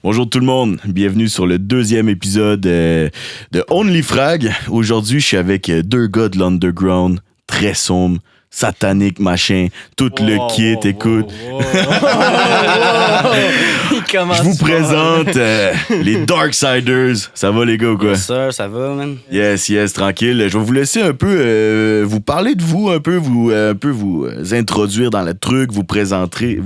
Bonjour tout le monde, bienvenue sur le deuxième épisode de Only Frag. Aujourd'hui, je suis avec deux gars de l'underground, très sombres, sataniques, machin, tout le kit, écoute. Je vous présente les Darksiders. Ça va les gars ou quoi? Yes sir, ça va man? Yes, tranquille. Je vais vous laisser un peu vous parler de vous, un peu vous introduire dans le truc, vous présenter.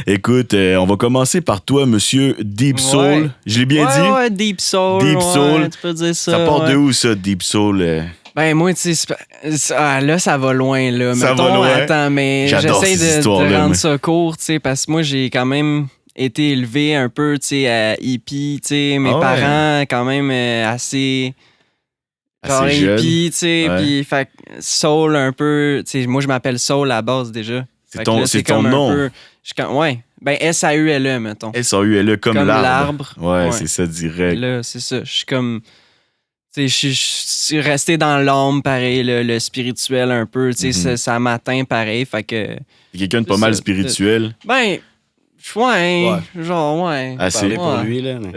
Écoute, on va commencer par toi, monsieur Deep Soul. Ouais. Je l'ai bien dit? Ouais, Deep Soul. Deep Soul. Tu peux dire ça. Ça part de où ça, Deep Soul? Ben moi, tu sais, là, ça va loin, là. Ça Mettons, va loin. Attends, mais J'adore j'essaie ces de histoires-là, rendre moi. ça court, tu sais, parce que moi, j'ai quand même été élevé un peu, tu sais, à hippie, tu sais, mes Ah ouais. parents, quand même, assez genre Assez jeune. hippie, tu sais, Ouais. puis fait que soul un peu, tu sais, moi, je m'appelle Soul à la base, déjà. C'est Fait que ton- là, c'est comme ton un nom. peu- ouais, ben S-A-U-L-E, mettons. S-A-U-L-E comme Comme l'arbre. l'arbre. Ouais, Ouais. c'est ça, direct. Là, c'est ça. Je suis comme. Tu sais, je suis resté dans l'âme, pareil, le spirituel un peu. Tu sais, ça m'atteint pareil. Fait que. C'est quelqu'un de pas C'est mal ça. spirituel. Ben, genre, ouais. Assez. Ouais. Parler pour lui, là. Mais...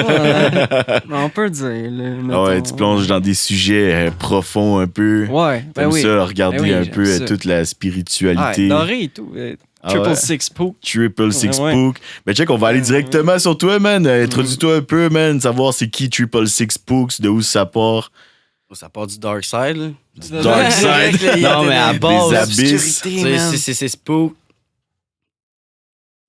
Ouais. On peut dire, là. Ah ouais, mettons. tu plonges dans des sujets profonds un peu. Ouais, ben Comme oui. ça, regarder Ben oui, un j'aime peu ça. toute la Ouais, spiritualité. doré et tout. Ah Triple ouais. Six Spook. Triple Six Ouais. Spook. Ben check, on va aller directement sur toi, man. Introduis-toi un peu, man. Savoir c'est qui Triple Six Spooks, de où ça part. Ça part du Dark Side, là. Dark Side. Non, mais à Des base, abysses. c'est Spook.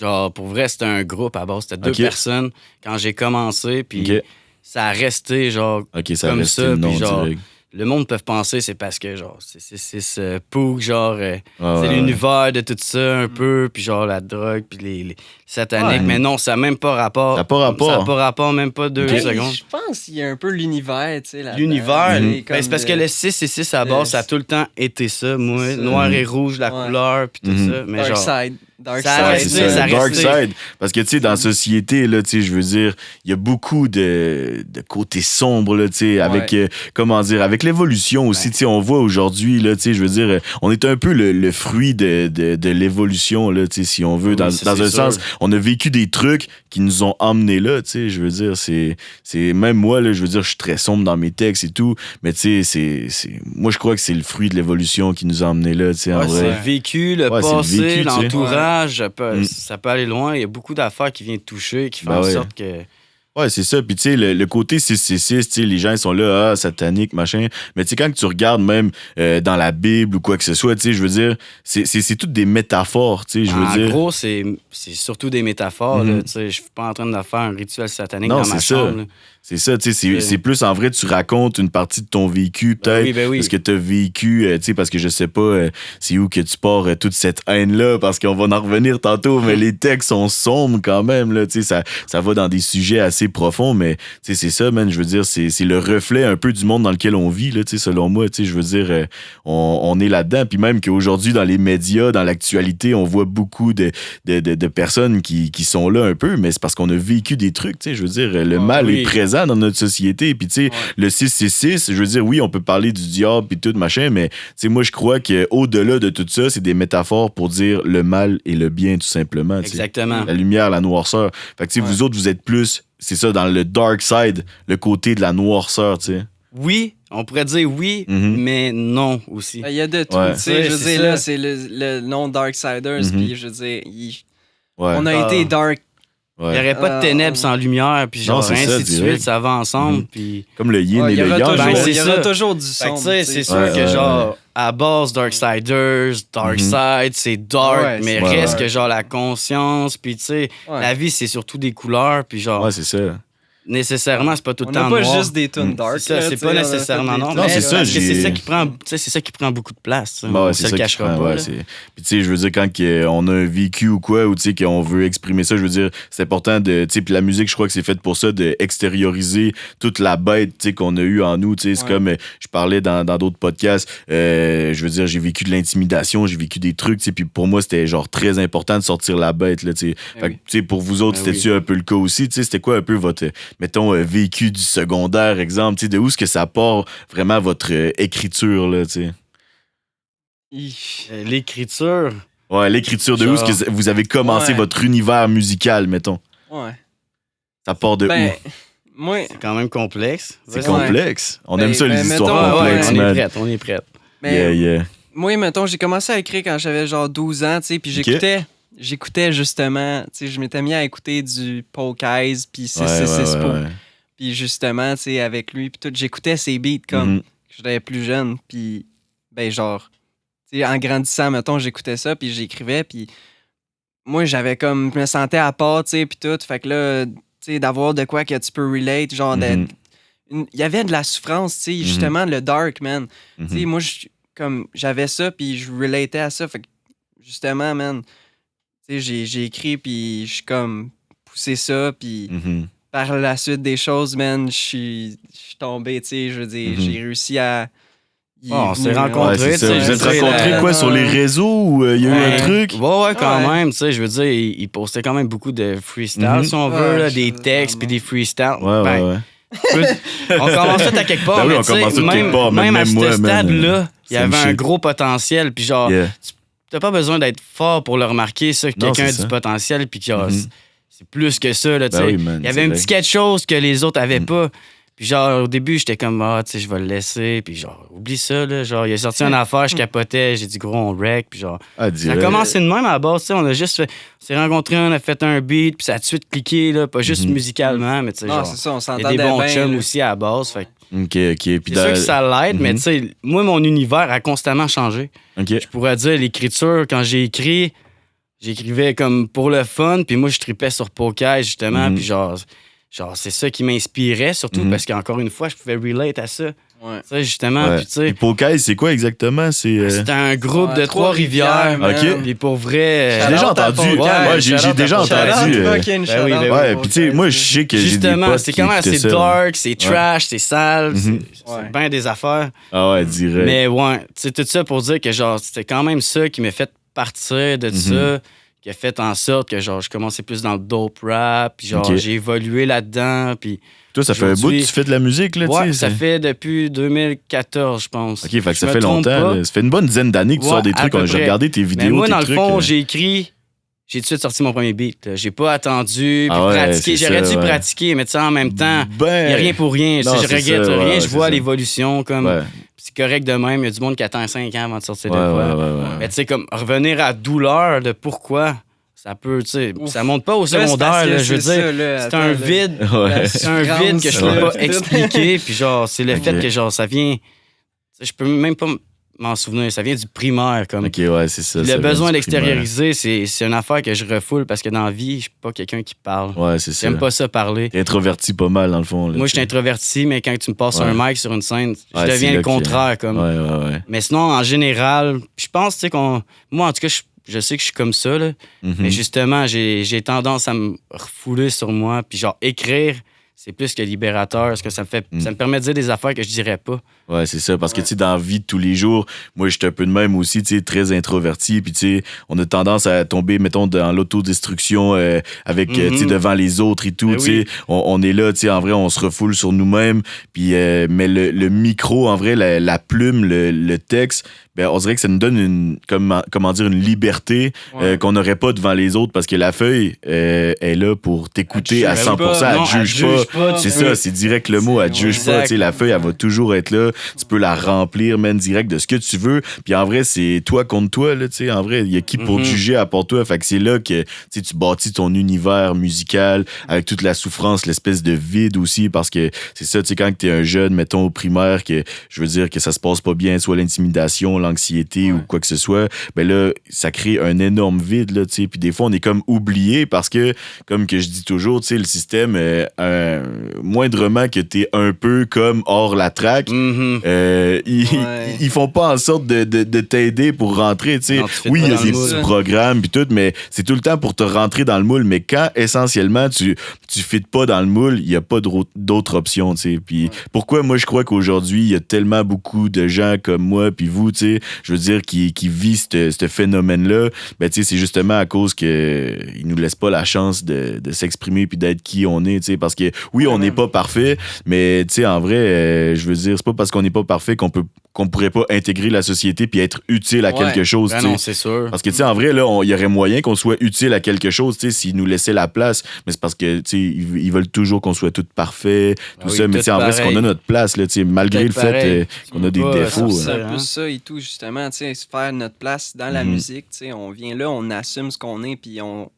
Genre, pour vrai, c'était un groupe à base. C'était deux Ok. personnes quand j'ai commencé, puis Ok, ça a resté, genre, ok, ça comme reste ça, le nom puis genre, direct. le monde peut penser c'est parce que, genre, c'est ce Spook, genre, Ah c'est ouais, l'univers de tout ça un peu, puis genre, la drogue, puis les sataniques. Ouais. Mais non, ça n'a même pas rapport. Ça a pas rapport. Ça n'a pas rapport, même pas 2 Ben, secondes. je pense qu'il y a un peu l'univers, tu sais. là-dedans. L'univers, Tu sais, ben, comme c'est parce que le 6 et 6 à le- base, ça a tout le temps été ça. Moi, C'est ça. noir et rouge, la Ouais. couleur, puis tout Mhm. ça. Mais Dark genre, Side. Dark Ça a Side. Ouais, resté, c'est ça, ça a Dark resté. Side. Parce que, tu sais, dans la société, là, tu sais, je veux dire, il y a beaucoup de côtés sombres, là, tu sais, avec, comment dire, avec l'évolution aussi, tu sais, on voit aujourd'hui, là, tu sais, je veux dire, on est un peu le fruit de l'évolution, là, tu sais, si on veut, Oui, dans ça, un c'est sûr. sens. On a vécu des trucs qui nous ont emmenés là, tu sais, je veux dire, c'est même moi, là, je veux dire, je suis très sombre dans mes textes et tout, mais tu sais, moi, je crois que c'est le fruit de l'évolution qui nous a emmenés là, tu sais, en ouais, c'est vrai. le vécu, le Ouais, c'est le passé, vécu, tu sais. l'entourage, Mm. ça peut aller loin. Il y a beaucoup d'affaires qui viennent toucher, qui font Ben en ouais. sorte que. Ouais, c'est ça. Puis, tu sais, le côté 666, tu sais, les gens, ils sont là, satanique, machin. Mais, tu sais, quand tu regardes même dans la Bible ou quoi que ce soit, tu sais, je veux dire, c'est toutes des métaphores, tu sais, je veux En dire. gros, c'est surtout des métaphores. Mhm. Là, tu sais, je suis pas en train de faire un rituel satanique Non, dans ma c'est ça. chambre. là. C'est ça, tu sais, Ouais. c'est plus en vrai, tu racontes une partie de ton vécu, peut-être. Ben oui. Parce que t'as vécu, tu sais, parce que je sais pas c'est où que tu pars toute cette haine-là, parce qu'on va en revenir tantôt, mais les textes sont sombres quand même, là, tu sais, ça va dans des sujets assez profonds, mais, tu sais, c'est ça, man, je veux dire, c'est le reflet un peu du monde dans lequel on vit, là, tu sais, selon moi, tu sais, je veux dire, on est là-dedans, puis même qu'aujourd'hui, dans les médias, dans l'actualité, on voit beaucoup de personnes qui sont là un peu, mais c'est parce qu'on a vécu des trucs, tu sais, je veux dire, le mal oui. est présent dans notre société. Puis, tu sais, le 666, je veux dire, oui, on peut parler du diable puis tout, machin, mais, tu sais, moi, je crois qu'au-delà de tout ça, c'est des métaphores pour dire le mal et le bien, tout simplement. tu sais. Exactement. La lumière, la noirceur. Fait que, tu sais, vous autres, vous êtes plus, c'est ça, dans le dark side, le côté de la noirceur, tu sais. Oui, on pourrait dire oui, Mhm. mais non aussi. Ben, il y a de tout, Ouais. tu sais, je veux C'est dire, ça. là, c'est le nom Darksiders, Mhm. puis je veux dire, Ouais. on a Ah. été dark. Il Ouais. n'y aurait pas de ténèbres sans lumière, puis Non, genre, c'est ça, ainsi de direct. suite, ça va ensemble, Mhm. puis... Comme le yin Ouais, et il y le aura yang. toujours, Ben, c'est il y aura ça. toujours du Fait que, son. tu sais, c'est sûr Ouais, que, ouais, genre, à base, Darksiders, Darkside, c'est dark, Ouais, mais c'est reste dark. que, genre, la conscience, puis, tu sais, Ouais. la vie, c'est surtout des couleurs, puis, genre, Ouais, c'est ça. nécessairement, c'est pas tout On le n'a temps pas noir. juste des tunes dark. C'est ça, là, c'est tu sais, pas on a nécessairement fait des non. tunes Non, mais c'est ça, parce que j'ai- c'est ça qui prend, tu sais, c'est ça qui prend beaucoup de place. tu sais, Bah ouais, on c'est se ça le qui cachera prend, pas. ouais, là. Puis tu sais, je veux dire, quand on a un vécu ou quoi, ou tu sais, qu'on veut exprimer ça, je veux dire, c'est important de, tu sais, puis la musique, je crois que c'est fait pour ça, de extérioriser toute la bête, tu sais, qu'on a eu en nous, tu sais, c'est Ouais. comme, je parlais dans d'autres podcasts, je veux dire, j'ai vécu de l'intimidation, j'ai vécu des trucs, tu sais, puis pour moi, c'était genre très important de sortir la bête, là, tu sais. Eh Fait que, oui. tu sais, pour vous autres, Eh c'était-tu un peu le cas aussi, tu sais, c'était quoi un peu votre, mettons, vécu du secondaire, exemple, tu sais, de où est-ce que ça part vraiment votre écriture, là, tu sais? Hi. L'écriture, Ouais, l'écriture de où est-ce que vous avez commencé Ouais. votre univers musical, mettons? Ouais. Ça part de Ben, où? moi, C'est quand même complexe. C'est ouais. complexe. On Ben, aime ça, les ben, histoires mettons, complexes, on est man. prête, on est prête. mais Yeah, yeah. moi, mettons, j'ai commencé à écrire quand j'avais genre 12 ans, tu sais, puis j'écoutais justement, tu sais, je m'étais mis à écouter du Polk Eyes, puis 666 Ouais, Poe. ouais. Puis justement, tu sais, avec lui, puis tout, j'écoutais ses beats comme Mhm. j'étais plus jeune, puis ben genre, tu sais, en grandissant, mettons, j'écoutais ça, puis j'écrivais, puis moi, j'avais comme, je me sentais à part, tu sais, puis tout, fait que là, tu sais, d'avoir de quoi que tu peux relate, genre, Mhm. il y avait de la souffrance, tu sais, justement, le dark, man. Tu sais, Mhm. moi, comme, j'avais ça, puis je relatais à ça, fait que, justement, man, tu sais, j'ai écrit, puis je suis comme poussé ça, puis Mhm. par la suite des choses, man, je suis tombé, tu sais, je veux dire, Mhm. j'ai réussi à... il est On s'est venu, rencontrés, Ouais, c'est ça. tu sais, Vous êtes je veux dire, rencontrés quoi, sur les réseaux ou il y a eu un Ouais. truc? Ouais, quand Ouais. même, tu sais, je veux dire, il postait quand même beaucoup de freestyle, Mhm. si on veut, Ouais, là, je des faisais textes puis vraiment. des freestyles. Ouais, Ben, ouais. on commence tout à quelque part, Ben oui, mais on tu sais, commence tout quelque même, part, même à même ce moi, man, stade-là, il y same avait un shit. gros potentiel, puis genre, Yeah. t'as pas besoin d'être fort pour le remarquer, ça, que Non, quelqu'un a c'est du ça. potentiel, puis que genre, Mhm. c'est plus que ça, là, tu Ben sais. oui, man, Il y avait c'est un vrai. petit quelque chose que les autres avaient Mm. pas. Puis genre, au début, j'étais comme, tu sais, je vais le laisser. Puis genre, oublie ça, là. Genre, il a sorti une affaire, je capotais. J'ai dit, gros, on wreck. Puis genre, Ah, ça a direct. commencé de même à la base, tu sais. On a juste fait, on s'est rencontrés, on a fait un beat, puis ça a tout de suite cliqué, là. Pas juste Mhm. musicalement, mais tu sais, Non, genre, c'est ça, on il y a s'entendait des bons bien, chums là. aussi à la base. Fait que OK, OK. Puis c'est sûr que ça l'aide, mais Mhm. tu sais, moi, mon univers a constamment changé. OK. Je pourrais dire, l'écriture, quand j'ai écrit, j'écrivais comme pour le fun, puis moi, je tripais sur Poké, justement, Mhm. puis genre, c'est ça qui m'inspirait, surtout Mhm. parce qu'encore une fois, je pouvais relate à ça. Ouais. Tu sais, justement, Ouais. puis tu sais, Puis Poké, c'est quoi exactement? C'est. c'était un groupe Ouais, de Trois-Rivières. man. Ok. Puis pour vrai, J'ai déjà Shout-out à entendu. Poké. Ouais, j'ai shout-out déjà à Poké. entendu. Shout-out fucking ben oui, shout-out ben à Ouais, puis tu sais, Poké, moi, là. je sais que j'ai des justement, potes c'est qui quand même écoutaient assez ça. dark, c'est trash, c'est sale, Mhm. c'est Ouais. bien des affaires. Ah ouais, direct. Mais ouais, tu sais, tout ça pour dire que genre, c'était quand même ça qui m'a fait partir de Mhm. ça, qui a fait en sorte que genre, je commençais plus dans le dope rap, puis genre, Ok. j'ai évolué là-dedans, puis Toi, ça fait un bout que aujourd'hui- tu fais de la musique, là, ouais, tu sais. ça fait depuis 2014, je pense. OK, fait que Je ça me fait trompe longtemps. pas. là. Ça fait une bonne dizaine d'années que tu Ouais, sors des à trucs. peu J'ai près. regardé tes Mais vidéos, moi, tes dans le trucs. fond, j'ai écrit, j'ai tout de suite sorti mon premier beat. Là. J'ai pas attendu, puis Ah ouais, pratiqué. c'est J'aurais ça, dû ouais. pratiquer, mais tu sais, en même temps, Ben, il n'y a rien pour rien. non, Je c'est regrette ça, rien, ouais, je c'est vois ça. l'évolution comme. Ouais, C'est correct de même. Il y a du monde qui attend 5 ans avant de sortir ouais, de ouais, quoi. ouais, Mais tu sais, comme revenir à douleur de pourquoi, ça peut, tu sais, ça monte pas au Là, c'est parce secondaire, que là, je veux c'est dire. ça, là, C'est attends, un là. vide. ouais. C'est un vide que je peux Ouais. pas expliquer. Puis genre, c'est le Ok. fait que genre, ça vient. Tu sais, je peux même pas m'en souvenir. Ça vient du primaire, comme. OK, ouais, c'est ça. Puis ça le vient besoin du primaire. d'extérioriser, c'est une affaire que je refoule parce que dans la vie, je suis pas quelqu'un qui parle. Ouais, c'est ça. J'aime pas ça parler. T'es introverti pas mal, dans le fond. là, Moi, je tu suis sais. introverti, mais quand tu me passes Ouais. un mic sur une scène, je Ouais, c'est deviens là le que- contraire. Comme. Ouais, ouais, ouais. Mais sinon, en général, je pense, tu sais, qu'on. Moi, en tout cas, je sais que je suis comme ça, là. Mhm. Mais justement, j'ai tendance à me refouler sur moi. Puis genre, écrire, c'est plus que libérateur. Parce que ça me permet de dire des affaires que je dirais pas. Ouais, c'est ça. Parce que, tu sais, dans la vie de tous les jours, moi, j'étais un peu de même aussi, tu sais, très introverti. Puis, tu sais, on a tendance à tomber, mettons, dans l'autodestruction avec, tu sais, devant les autres et tout. Ben Tu sais, oui. on est là, tu sais, en vrai, on se refoule sur nous-mêmes. Puis, mais le micro, en vrai, la plume, le texte, ben, on dirait que ça nous donne comment dire, une liberté Ouais. qu'on n'aurait pas devant les autres parce que la feuille est là pour t'écouter à Elle te 100%. juge Non, Elle te juge pas. C'est ça, c'est direct le mot. Elle te juge pas. Exact. Tu sais, la feuille, elle va toujours être là. Tu peux la remplir, même direct de ce que tu veux. Puis en vrai, c'est toi contre toi. Là, tu sais. En vrai, il y a qui pour te juger à part toi. Fait que c'est là que tu sais, tu bâtis ton univers musical avec toute la souffrance, l'espèce de vide aussi. Parce que c'est ça, tu sais, quand t'es un jeune, mettons au primaire, que je veux dire que ça se passe pas bien, soit l'intimidation, l'anxiété ou quoi que ce soit, ben là, ça crée un énorme vide. Là, tu sais. Puis des fois, on est comme oublié parce que, comme que je dis toujours, tu sais, le système, moindrement que t'es un peu comme hors la traque, Mhm. Ouais. ils font pas en sorte de t'aider pour rentrer, tu sais. Non, tu fais Oui, pas il y a dans des le moule. petits programmes puis tout, mais c'est tout le temps pour te rentrer dans le moule. Mais quand, essentiellement, tu fites pas dans le moule, il y a pas d'autres options, tu sais. Puis pourquoi moi, je crois qu'aujourd'hui, il y a tellement beaucoup de gens comme moi puis vous, tu sais, je veux dire, qui vit ce phénomène-là, ben, tu sais, c'est justement à cause qu'il nous laisse pas la chance de s'exprimer puis d'être qui on est, tu sais, parce que oui, on n'est pas parfait, mais tu sais, en vrai, je veux dire, c'est pas parce qu'on n'est pas parfait qu'on pourrait pas intégrer la société puis être utile à quelque chose, Ben tu sais. non, c'est sûr. Parce que, tu sais, en vrai, là, il y aurait moyen qu'on soit utile à quelque chose, tu sais, s'ils nous laissaient la place. Mais c'est parce que, tu sais, ils veulent toujours qu'on soit tout parfait, tout oui, ça. Mais, tout tu sais, en vrai, c'est pareil. qu'on a notre place, là, tu sais, malgré le Tout fait pareil. qu'on a des pas défauts. sortir. C'est un hein. peu ça et tout, justement, tu sais, se faire notre place dans la Mhm. musique, tu sais, on vient là, on assume ce qu'on est, puis on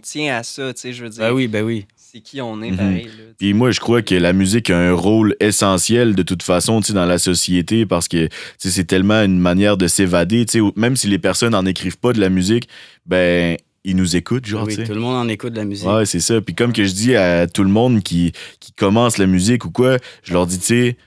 tient à ça, tu sais, je veux dire, Ben oui. c'est qui on est, Mhm. pareil, là, tu sais. Puis moi, je crois que la musique a un rôle essentiel de toute façon, tu sais, dans la société parce que, tu sais, c'est tellement une manière de s'évader, tu sais, même si les personnes n'en écrivent pas de la musique, ben, ils nous écoutent, genre, Ben oui, tu sais. tout le monde en écoute de la musique. Ouais, c'est ça. Puis comme que je dis à tout le monde qui commence la musique ou quoi, je leur dis, tu sais,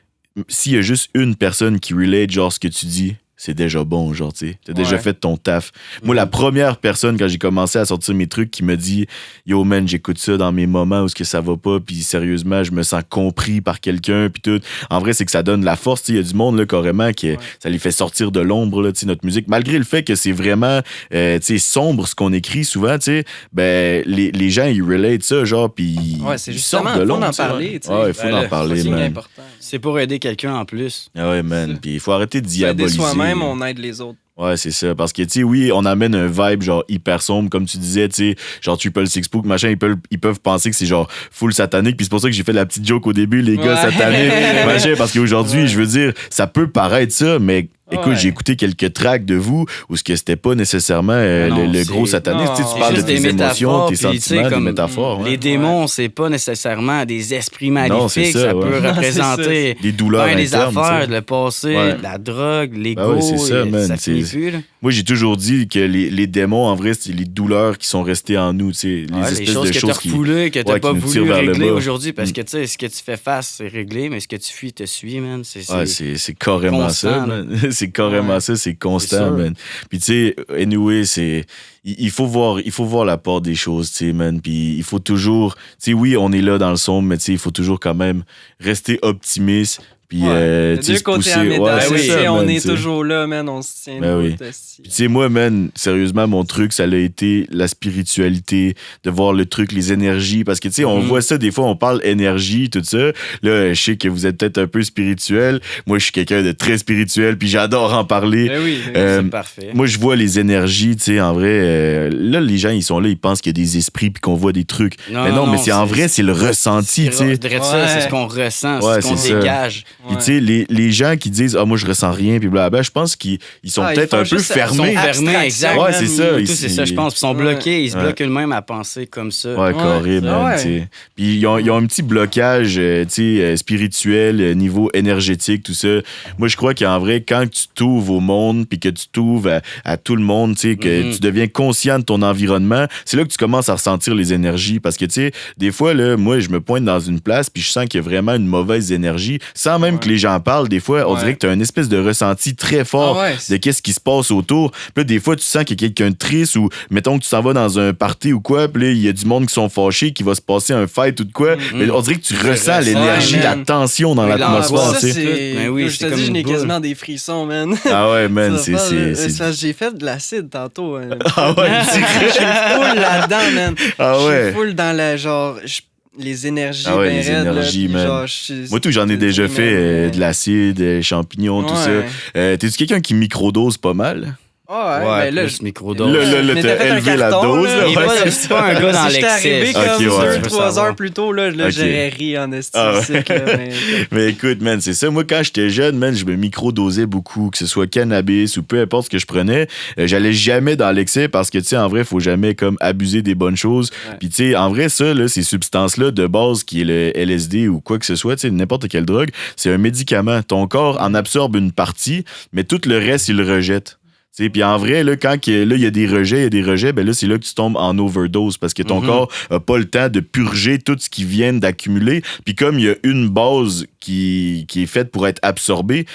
s'il y a juste une personne qui relate, genre, ce que tu dis, c'est déjà bon, genre, tu sais. T'as déjà Ouais. fait ton taf. Moi, la première personne, quand j'ai commencé à sortir mes trucs, qui me dit « Yo, man, j'écoute ça dans mes moments où ce que ça va pas, puis sérieusement, je me sens compris par quelqu'un, puis tout. » En vrai, c'est que ça donne de la force, tu sais. Il y a du monde, là, carrément, qui ça les fait sortir de l'ombre, là, tu sais, notre musique. Malgré le fait que c'est vraiment, tu sais, sombre, ce qu'on écrit souvent, tu sais, ben, les gens, ils relate ça, genre, puis Ouais, c'est ils justement, sortent de faut l'ombre, en tu sais, parler, tu sais. Ouais, il faut Ben en là, parler, C'est man. important. C'est pour aider quelqu'un en plus. Ah ouais, man. Puis il faut arrêter de Aider diaboliser. soi-même, on aide les autres. Ouais, c'est ça. Parce que, tu sais, oui, on amène un vibe, genre, hyper sombre, comme tu disais, tu sais, genre Triple Six Book, machin, ils peuvent penser que c'est, genre, full satanique. Puis c'est pour ça que j'ai fait la petite joke au début, les gars Ouais. sataniques, machin, parce qu'aujourd'hui, Ouais. je veux dire, ça peut paraître ça, mais écoute, Ouais. j'ai écouté quelques tracks de vous où ce que c'était pas nécessairement Non, le c'est- gros satanisme. Tu sais, Non, tu parles de juste tes des émotions, métaphores, tes puis, tu sais, sentiments, des comme métaphores. ouais. Les démons, c'est pas nécessairement des esprits Non, maléfiques. c'est ça, ça ouais. peut Non, représenter Des douleurs ben, des internes, affaires, tu sais. le passé, Ouais. la drogue, l'ego. Ben ouais, c'est ça, man. Ça finit C'est- plus, là. Moi, j'ai toujours dit que les démons, en vrai, c'est les douleurs qui sont restées en nous, tu sais, les Ouais, espèces les choses de que choses t'as qui... refoulées, que t'as ouais, pas qui nous tirent voulu vers le régler bas. aujourd'hui, parce que, tu sais, ce que tu fais face, c'est réglé, mais ce que tu fuis te suit, man. Ouais, c'est carrément constant, ça, là. man. C'est carrément Ouais. ça, c'est C'est constant, sûr. man. Puis tu sais, anyway, il faut voir la part des choses, tu sais, man. Puis il faut toujours, tu sais, oui, on est là dans le sombre, mais tu sais, il faut toujours quand même rester optimiste. Puis, Ouais. tu sais, Deux se côtés à la pousser. médaille, Ouais, oui, c'est tu sais, ça, on man, est tu sais. toujours là, man, on se tient Ben oui. debout, esti. Puis tu sais, moi, man, sérieusement, mon truc, ça a été la spiritualité, de voir le truc, les énergies. Parce que, tu sais, on Mhm. voit ça, des fois, on parle énergie, tout ça. Là, je sais que vous êtes peut-être un peu spirituel. Moi, je suis quelqu'un de très spirituel, puis j'adore en parler. Ben oui, ben oui. Euh, C'est parfait. Moi, je vois les énergies, tu sais, en vrai. Là, les gens, ils sont là, ils pensent qu'il y a des esprits, puis qu'on voit des trucs. mais non, mais c'est en vrai, c'est le ressenti, tu sais. C'est ce qu'on ressent, Ouais, c'est ce qu'on c'est ça. dégage. Puis, tu sais, les gens qui disent, ah, moi, je ressens rien, puis blablabla, je pense qu'ils sont Ah, ils peut-être font un peu juste- Ils fermés. sont fermés, Abstraction, exact. Ouais, c'est ça. Tout, c'est ça, je pense. Ils sont Ouais. bloqués, ils se Ouais. bloquent eux-mêmes à penser comme ça. Ouais, carré, man, Ah ouais. tu sais. Puis ils ont un petit blocage, tu sais, spirituel, niveau énergétique, tout ça. Moi, je crois qu'en vrai, quand tu t'ouvres au monde, puis que tu t'ouvres à tout le monde, tu sais, que Mhm. tu deviens conscient de ton environnement, c'est là que tu commences à ressentir les énergies. Parce que, tu sais, des fois, là, moi, je me pointe dans une place, puis je sens qu'il y a vraiment une mauvaise énergie. Sans même Ouais. que les gens parlent, des fois, on Ouais. dirait que tu as une espèce de ressenti très fort Ah ouais, de qu'est-ce qui se passe autour. Puis là, des fois, tu sens qu'il y a quelqu'un de triste ou, mettons que tu s'en vas dans un party ou quoi, puis là, il y a du monde qui sont fâchés, qui va se passer un fight ou de quoi. Mais on dirait que tu ressens l'énergie, man. la tension dans Oui, l'atmosphère, ça, tu sais. c'est... Ben oui, je c'est te comme dis, une je n'ai boule. quasiment des frissons, man. Ah ouais, man, Ça va, là. c'est... C'est parce que j'ai fait de l'acide tantôt. Hein. Ah ouais, Je suis full là-dedans, man. Ah Je ouais. suis full dans la, genre... les énergies, Ah ouais, ben les raides, là, énergies, puis man. genre, je suis- Moi, tout, j'en ai déjà mais- fait de l'acide, champignons, tout Ouais. ça. T'es-tu quelqu'un qui microdose pas mal? Ah ouais, Ouais, ben là, plus microdose. Là, mais t'as t'as fait un élevé la carton, dose, là. là. Il est Ouais, pas- c'est pas un gars dans si j'étais arrivé l'excès. comme Ok, ouais. 2-3 heures savoir. plus tôt, là, Ok. j'aurais ri en estime. Ah ouais. Mais écoute, man, c'est ça. Moi, quand j'étais jeune, man, je me microdosais beaucoup, que ce soit cannabis ou peu importe ce que je prenais. J'allais jamais dans l'excès parce que, tu sais, en vrai, faut jamais comme abuser des bonnes choses. Ouais. Puis, tu sais, en vrai, ça, là, ces substances-là de base, qui est le LSD ou quoi que ce soit, tu sais, n'importe quelle drogue, c'est un médicament. Ton corps en absorbe une partie, mais tout le reste, il le rejette. Puis en vrai, là, quand il y a des rejets, ben là, c'est là que tu tombes en overdose parce que ton corps n'a pas le temps de purger tout ce qui vient d'accumuler. Puis comme il y a une base qui est faite pour être absorbée,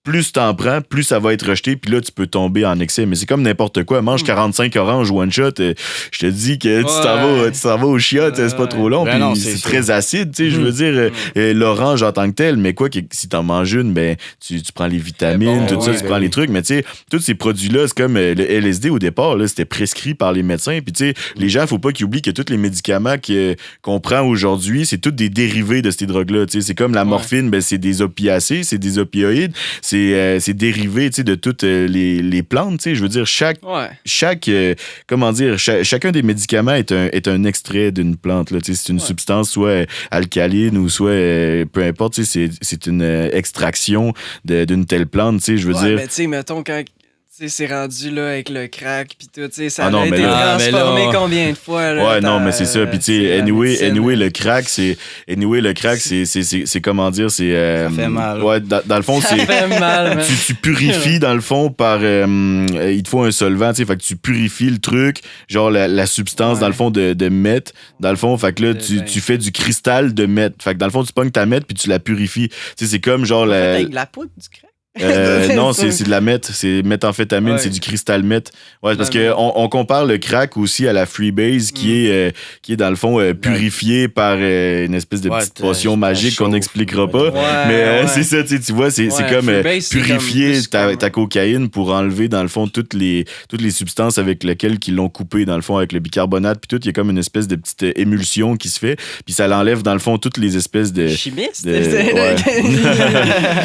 plus t'en prends, plus ça va être rejeté, puis là, tu peux tomber en excès. Mais c'est comme n'importe quoi. Mange 45 oranges one shot, je te dis que tu t'en vas au chiottes, c'est pas trop long, puis c'est très acide, tu sais, je veux dire, l'orange en tant que tel, mais quoi que si t'en manges une, ben, tu prends les vitamines, tout ça, tu prends les trucs, mais tu sais, tous ces produits-là, c'est comme le LSD au départ, là, c'était prescrit par les médecins, puis tu sais, les gens, faut pas qu'ils oublient que tous les médicaments qu'on prend aujourd'hui, c'est tous des dérivés de ces drogues-là, tu sais, c'est comme la morphine, ben, c'est des opiacés, c'est des opioïdes, c'est dérivé, tu sais, de toutes les plantes, tu sais, je veux dire, chacun des médicaments est un extrait d'une plante, là, tu sais, c'est une substance soit alcaline ou soit, peu importe, tu sais, c'est une extraction d'une telle plante, tu sais, je veux dire. Mais tu sais, mettons, quand c'est rendu là avec le crack pis tout, tu sais, ça a été transformé combien de fois, là? Ouais, non, mais c'est ça. Puis tu sais, anyway, le crack, c'est comment dire, c'est... ça fait mal. Ouais, dans le fond, c'est... Ça fait mal, tu purifies, dans le fond, par... il te faut un solvant, tu sais, fait que tu purifies le truc, genre la substance, dans le fond, de meth. Dans le fond, fait que là, tu fais du cristal de meth. Fait que dans le fond, tu pognes ta meth puis tu la purifies. Tu sais, c'est comme genre... Avec de la poudre, du crack? Non, c'est de la meth, c'est méthamphétamine, c'est du cristal meth. Ouais, parce que on compare le crack aussi à la freebase qui est dans le fond purifié par une espèce de petite potion magique qu'on n'expliquera pas. Mais c'est ça, tu vois, c'est comme purifier ta cocaïne pour enlever dans le fond toutes les substances avec lesquelles ils l'ont coupé dans le fond avec le bicarbonate puis tout, il y a comme une espèce de petite émulsion qui se fait, puis ça l'enlève dans le fond toutes les espèces de chimiste.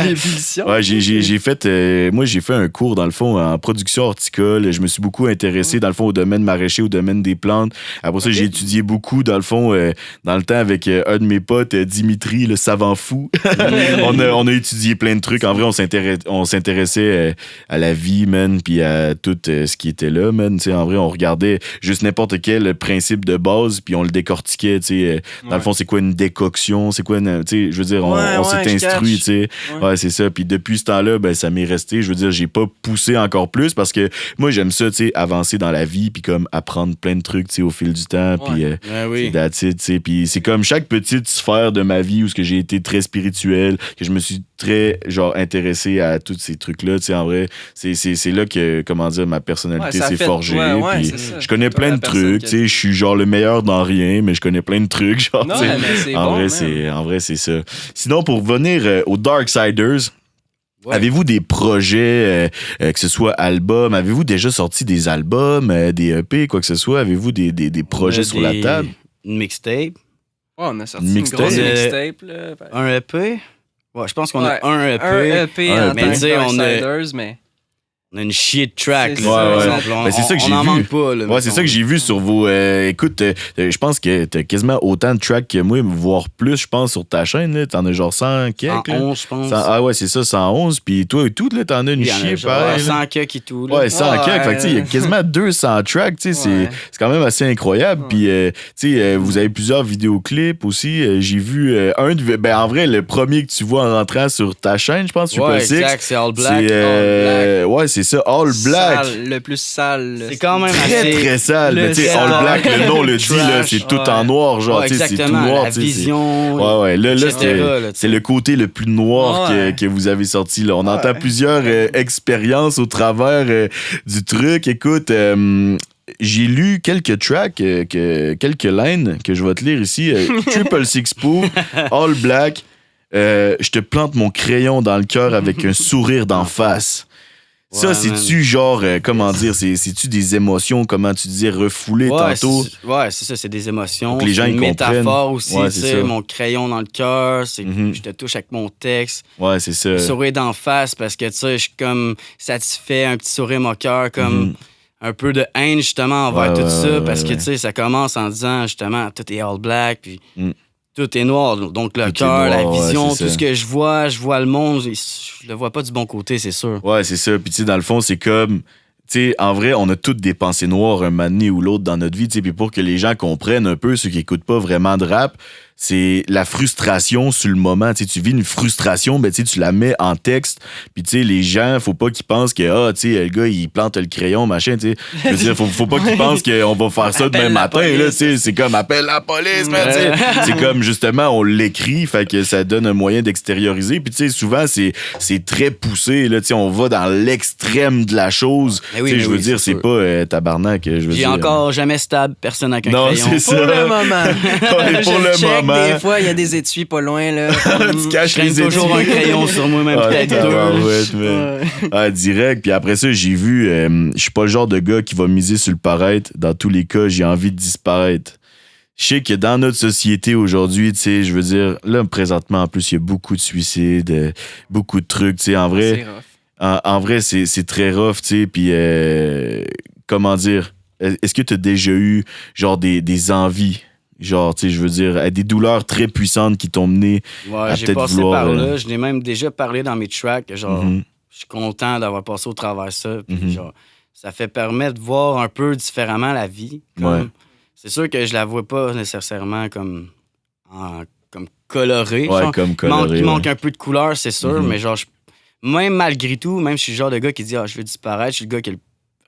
L'ébullition. Ouais, j'ai fait un cours dans le fond en production horticole. Je me suis beaucoup intéressé dans le fond au domaine maraîcher, au domaine des plantes. Après ça, j'ai étudié beaucoup dans le fond dans le temps avec un de mes potes, Dimitri, le savant fou. on a étudié plein de trucs. En vrai, on s'intéressait à la vie, man, puis à tout ce qui était là, man. T'sais, en vrai, on regardait juste n'importe quel principe de base, puis on le décortiquait. Dans le fond, c'est quoi une décoction? C'est quoi une... Je veux dire, on s'est instruit. Ouais, c'est ça. Puis depuis ce temps-là, ben, ça m'est resté. Je veux dire, j'ai pas poussé encore plus parce que moi, j'aime ça, avancer dans la vie puis comme apprendre plein de trucs, au fil du temps. Puis that's it, puis c'est comme chaque petite sphère de ma vie où j'ai été très spirituel, que je me suis très, genre, intéressé à tous ces trucs-là. En vrai, c'est là que, comment dire, ma personnalité s'est forgée. Puis je connais plein de trucs, je suis genre le meilleur dans rien, mais je connais plein de trucs, genre, en vrai, c'est ça. Sinon, pour venir aux Darksiders, avez-vous des projets, que ce soit albums? Avez-vous déjà sorti des albums, des EP, quoi que ce soit? Avez-vous des projets sur la table? Une mixtape. On a sorti une grosse mixtape. Là. Un EP? Ouais, je pense qu'on a un EP. Un EP en tant que Darksiders, mais... On a une shit track. C'est ça que j'ai vu. On n'en manque pas. Là, c'est ça que j'ai vu sur vos... écoute, je pense que t'as quasiment autant de tracks que moi, voire plus, je pense, sur ta chaîne. Là. T'en as genre 100 quelques. 111, je pense. C'est ça, 111. Puis toi et tout, là, t'en as une chier pareil. 100 quelques et tout. Là. Ouais, 100 quelques. Fait que, il y a quasiment 200 tracks. C'est quand même assez incroyable. Puis, vous avez plusieurs vidéoclips aussi. J'ai vu un... Ben, en vrai, le premier que tu vois en rentrant sur ta chaîne, je pense, Triple Six. Exact, c'est All Black. Ouais, c'est ça, All Black. Le plus sale. C'est quand même très sale. Mais tu sais, All Black, le nom le dit, là, c'est tout en noir, genre, tu sais, c'est tout noir. La vision. Là, c'est le côté le plus noir que vous avez sorti, là. On entend plusieurs expériences au travers du truc. Écoute, j'ai lu quelques tracks, quelques lines que je vais te lire ici. Triple Six Poo, All Black. Je te plante mon crayon dans le cœur avec un sourire d'en face. Ça, c'est-tu genre, comment dire, c'est-tu des émotions, comment tu disais, refoulées tantôt? C'est ça, c'est des émotions. Pour que les gens une métaphore aussi, tu sais, mon crayon dans le cœur, c'est que je te touche avec mon texte. Ouais, c'est ça. Sourire d'en face parce que, tu sais, je suis comme satisfait, un petit sourire au cœur, comme un peu de haine, justement, envers tout ça, parce que, tu sais, ça commence en disant, justement, tout est all black, puis... Tout est noir, donc le cœur, la vision, tout ce que je vois le monde, je le vois pas du bon côté, c'est sûr. Ouais, c'est ça. Puis tu sais, dans le fond, c'est comme, tu sais, en vrai, on a toutes des pensées noires un moment donné ou l'autre dans notre vie, tu sais, puis pour que les gens comprennent un peu, ceux qui écoutent pas vraiment de rap, c'est la frustration sur le moment. Tu vis une frustration, ben, tu la mets en texte. Puis les gens, faut pas qu'ils pensent que le gars, il plante le crayon, machin. Je veux dire, faut pas qu'ils pensent qu'on va faire ça demain matin. Là, c'est comme appelle la police. C'est comme justement, on l'écrit, fait que ça donne un moyen d'extérioriser. Puis souvent, c'est très poussé. Là, on va dans l'extrême de la chose. Je veux dire, c'est pas tabarnak. Je J'ai encore jamais stable, personne avec un non, crayon. C'est ça. Pour le moment. Pour le moment. Des fois, il y a des étuis pas loin. Là. Tu caches les étuis. toujours un crayon sur moi, même peut-être deux. Direct. Puis après ça, j'ai vu, je suis pas le genre de gars qui va miser sur le paraître. Dans tous les cas, j'ai envie de disparaître. Je sais que dans notre société aujourd'hui, je veux dire, là, présentement, en plus, il y a beaucoup de suicides, beaucoup de trucs, en vrai. C'est rough. En vrai, c'est très rough, puis comment dire, est-ce que tu as déjà eu, genre, des envies? Genre, je veux dire, des douleurs très puissantes qui t'ont mené à j'ai peut-être passé vouloir... par là. Je l'ai même déjà parlé dans mes tracks. Genre, je suis content d'avoir passé au travers de ça. Puis, genre, ça fait permettre de voir un peu différemment la vie. C'est sûr que je la vois pas nécessairement comme colorée. Ouais, genre, comme colorée. Il manque un peu de couleur, c'est sûr. Mais genre, même malgré tout, même si je suis le genre de gars qui dit je veux disparaître, je suis le gars qui est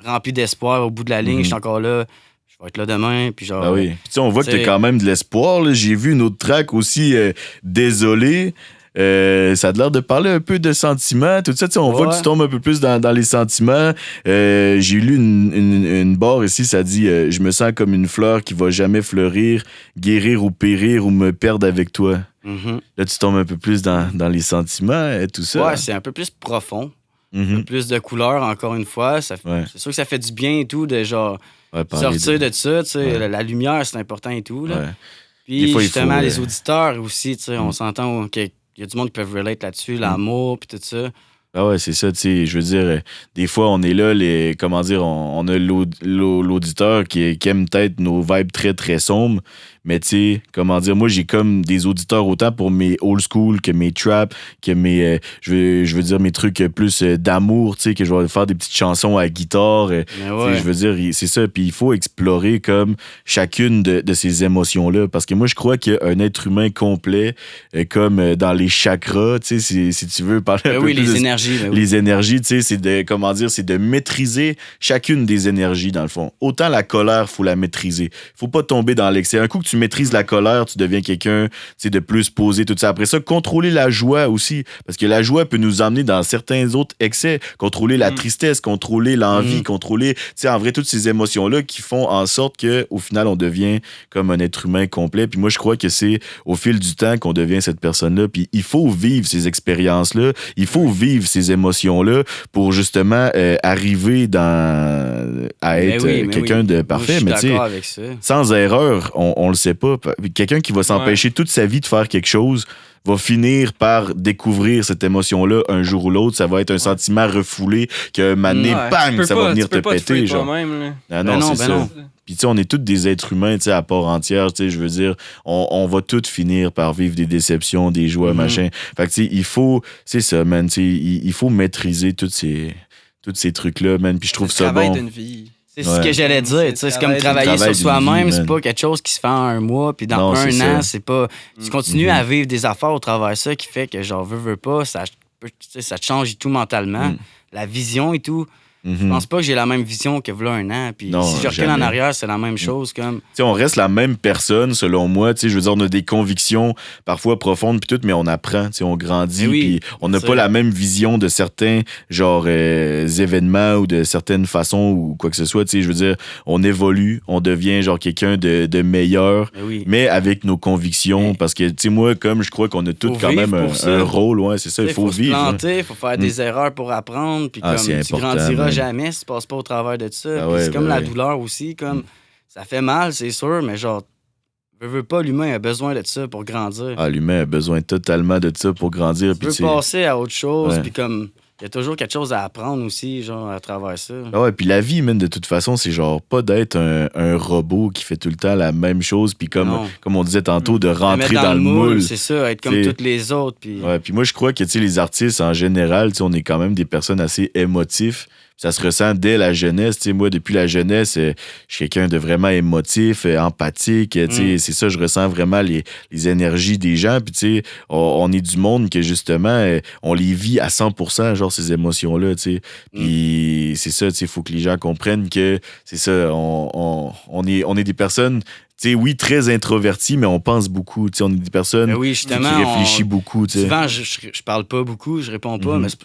rempli d'espoir au bout de la ligne. Je suis encore là. Je vais être là demain. Puis genre, oui. Puis on voit que t'as quand même de l'espoir. Là. J'ai vu une autre track aussi, Désolé. Ça a l'air de parler un peu de sentiments. Tout ça, on voit que tu tombes un peu plus dans les sentiments. J'ai lu une barre ici, ça dit je me sens comme une fleur qui va jamais fleurir, guérir ou périr ou me perdre avec toi. Là, tu tombes un peu plus dans les sentiments et tout ça. Ouais, c'est un peu plus profond. Un peu plus de couleur, encore une fois. C'est sûr que ça fait du bien et tout de genre sortir de ça. La lumière, c'est important et tout. Là. Puis fois, justement, les auditeurs aussi, on s'entend qu'il y a du monde qui peut relate là-dessus, l'amour puis tout ça. Ah ouais, c'est ça, je veux dire, des fois, on est là, on a l'auditeur qui aime peut-être nos vibes très, très sombres, mais moi, j'ai comme des auditeurs autant pour mes old school que mes trap, que mes, je veux dire, mes trucs plus d'amour, que je vais faire des petites chansons à guitare, je veux dire, c'est ça, puis il faut explorer comme chacune de ces émotions-là, parce que moi, je crois qu'un être humain complet, comme dans les chakras, si tu veux parler un peu plus les énergies. Les énergies, c'est de maîtriser chacune des énergies, dans le fond. Autant la colère, faut la maîtriser. Faut pas tomber dans l'excès. Un coup que tu maîtrises la colère, tu deviens quelqu'un, de plus posé, tout ça. Après ça, contrôler la joie aussi, parce que la joie peut nous emmener dans certains autres excès. Contrôler la tristesse, contrôler l'envie, contrôler, en vrai, toutes ces émotions-là qui font en sorte qu'au final, on devient comme un être humain complet. Puis moi, je crois que c'est au fil du temps qu'on devient cette personne-là. Puis il faut vivre ces expériences-là. Il faut vivre ces émotions-là pour justement arriver à être quelqu'un de parfait. Moi, je suis d'accord mais avec ça. Sans erreur, on le sait pas. Quelqu'un qui va s'empêcher toute sa vie de faire quelque chose va finir par découvrir cette émotion-là un jour ou l'autre. Ça va être un sentiment refoulé que mané, bang, ça va venir te péter. Genre. Non, c'est ça. Puis, on est tous des êtres humains, à part entière, je veux dire, on va tous finir par vivre des déceptions, des joies, machin. Fait que, il faut, c'est ça, man, il faut maîtriser tous ces trucs-là, man. Puis, je trouve ça bon. D'une vie. C'est ce que j'allais dire. C'est comme travailler sur soi-même. C'est pas quelque chose qui se fait en un mois, puis dans un an, c'est pas. Tu continues à vivre des affaires au travers de ça qui fait que, genre, veux pas, ça te change et tout mentalement. La vision et tout. Je pense pas que j'ai la même vision que voilà un an. Puis si je recule en arrière, c'est la même chose. Comme... on reste la même personne, selon moi. Je veux dire, on a des convictions parfois profondes, puis tout, mais on apprend, on grandit. Puis on n'a pas la même vision de certains genre événements ou de certaines façons ou quoi que ce soit. Je veux dire, on évolue, on devient genre quelqu'un de meilleur, mais avec nos convictions. Parce que, moi, comme je crois qu'on a tous quand même un rôle, c'est ça, il faut vivre. Il faut se planter, il faut faire des erreurs pour apprendre. Puis comme tu grandiras jamais si tu passes pas au travers de ça. C'est comme la douleur aussi, comme ça fait mal, c'est sûr, mais genre, veux pas, l'humain a besoin de ça pour grandir. L'humain a besoin totalement de ça pour grandir. Tu peux passer à autre chose, puis comme... Il y a toujours quelque chose à apprendre aussi, genre, à travers ça. Puis la vie, même, de toute façon, c'est genre pas d'être un robot qui fait tout le temps la même chose, puis comme on disait tantôt, de rentrer dans le moule. C'est ça, être comme toutes les autres. Puis moi, je crois que, les artistes, en général, on est quand même des personnes assez émotifs. Ça se ressent dès la jeunesse. Tu sais, moi, depuis la jeunesse, je suis quelqu'un de vraiment émotif, empathique. Tu sais, c'est ça, je ressens vraiment les énergies des gens. Puis, tu sais, on est du monde que, justement, on les vit à 100%, genre, ces émotions-là, tu sais. Puis, c'est ça, tu sais, il faut que les gens comprennent que, c'est ça, on est des personnes... Tu sais, oui, très introvertis, mais on pense beaucoup. Tu sais, on est des personnes qui réfléchissent beaucoup. Tu sais. Souvent, je parle pas beaucoup, je réponds pas, mais c'est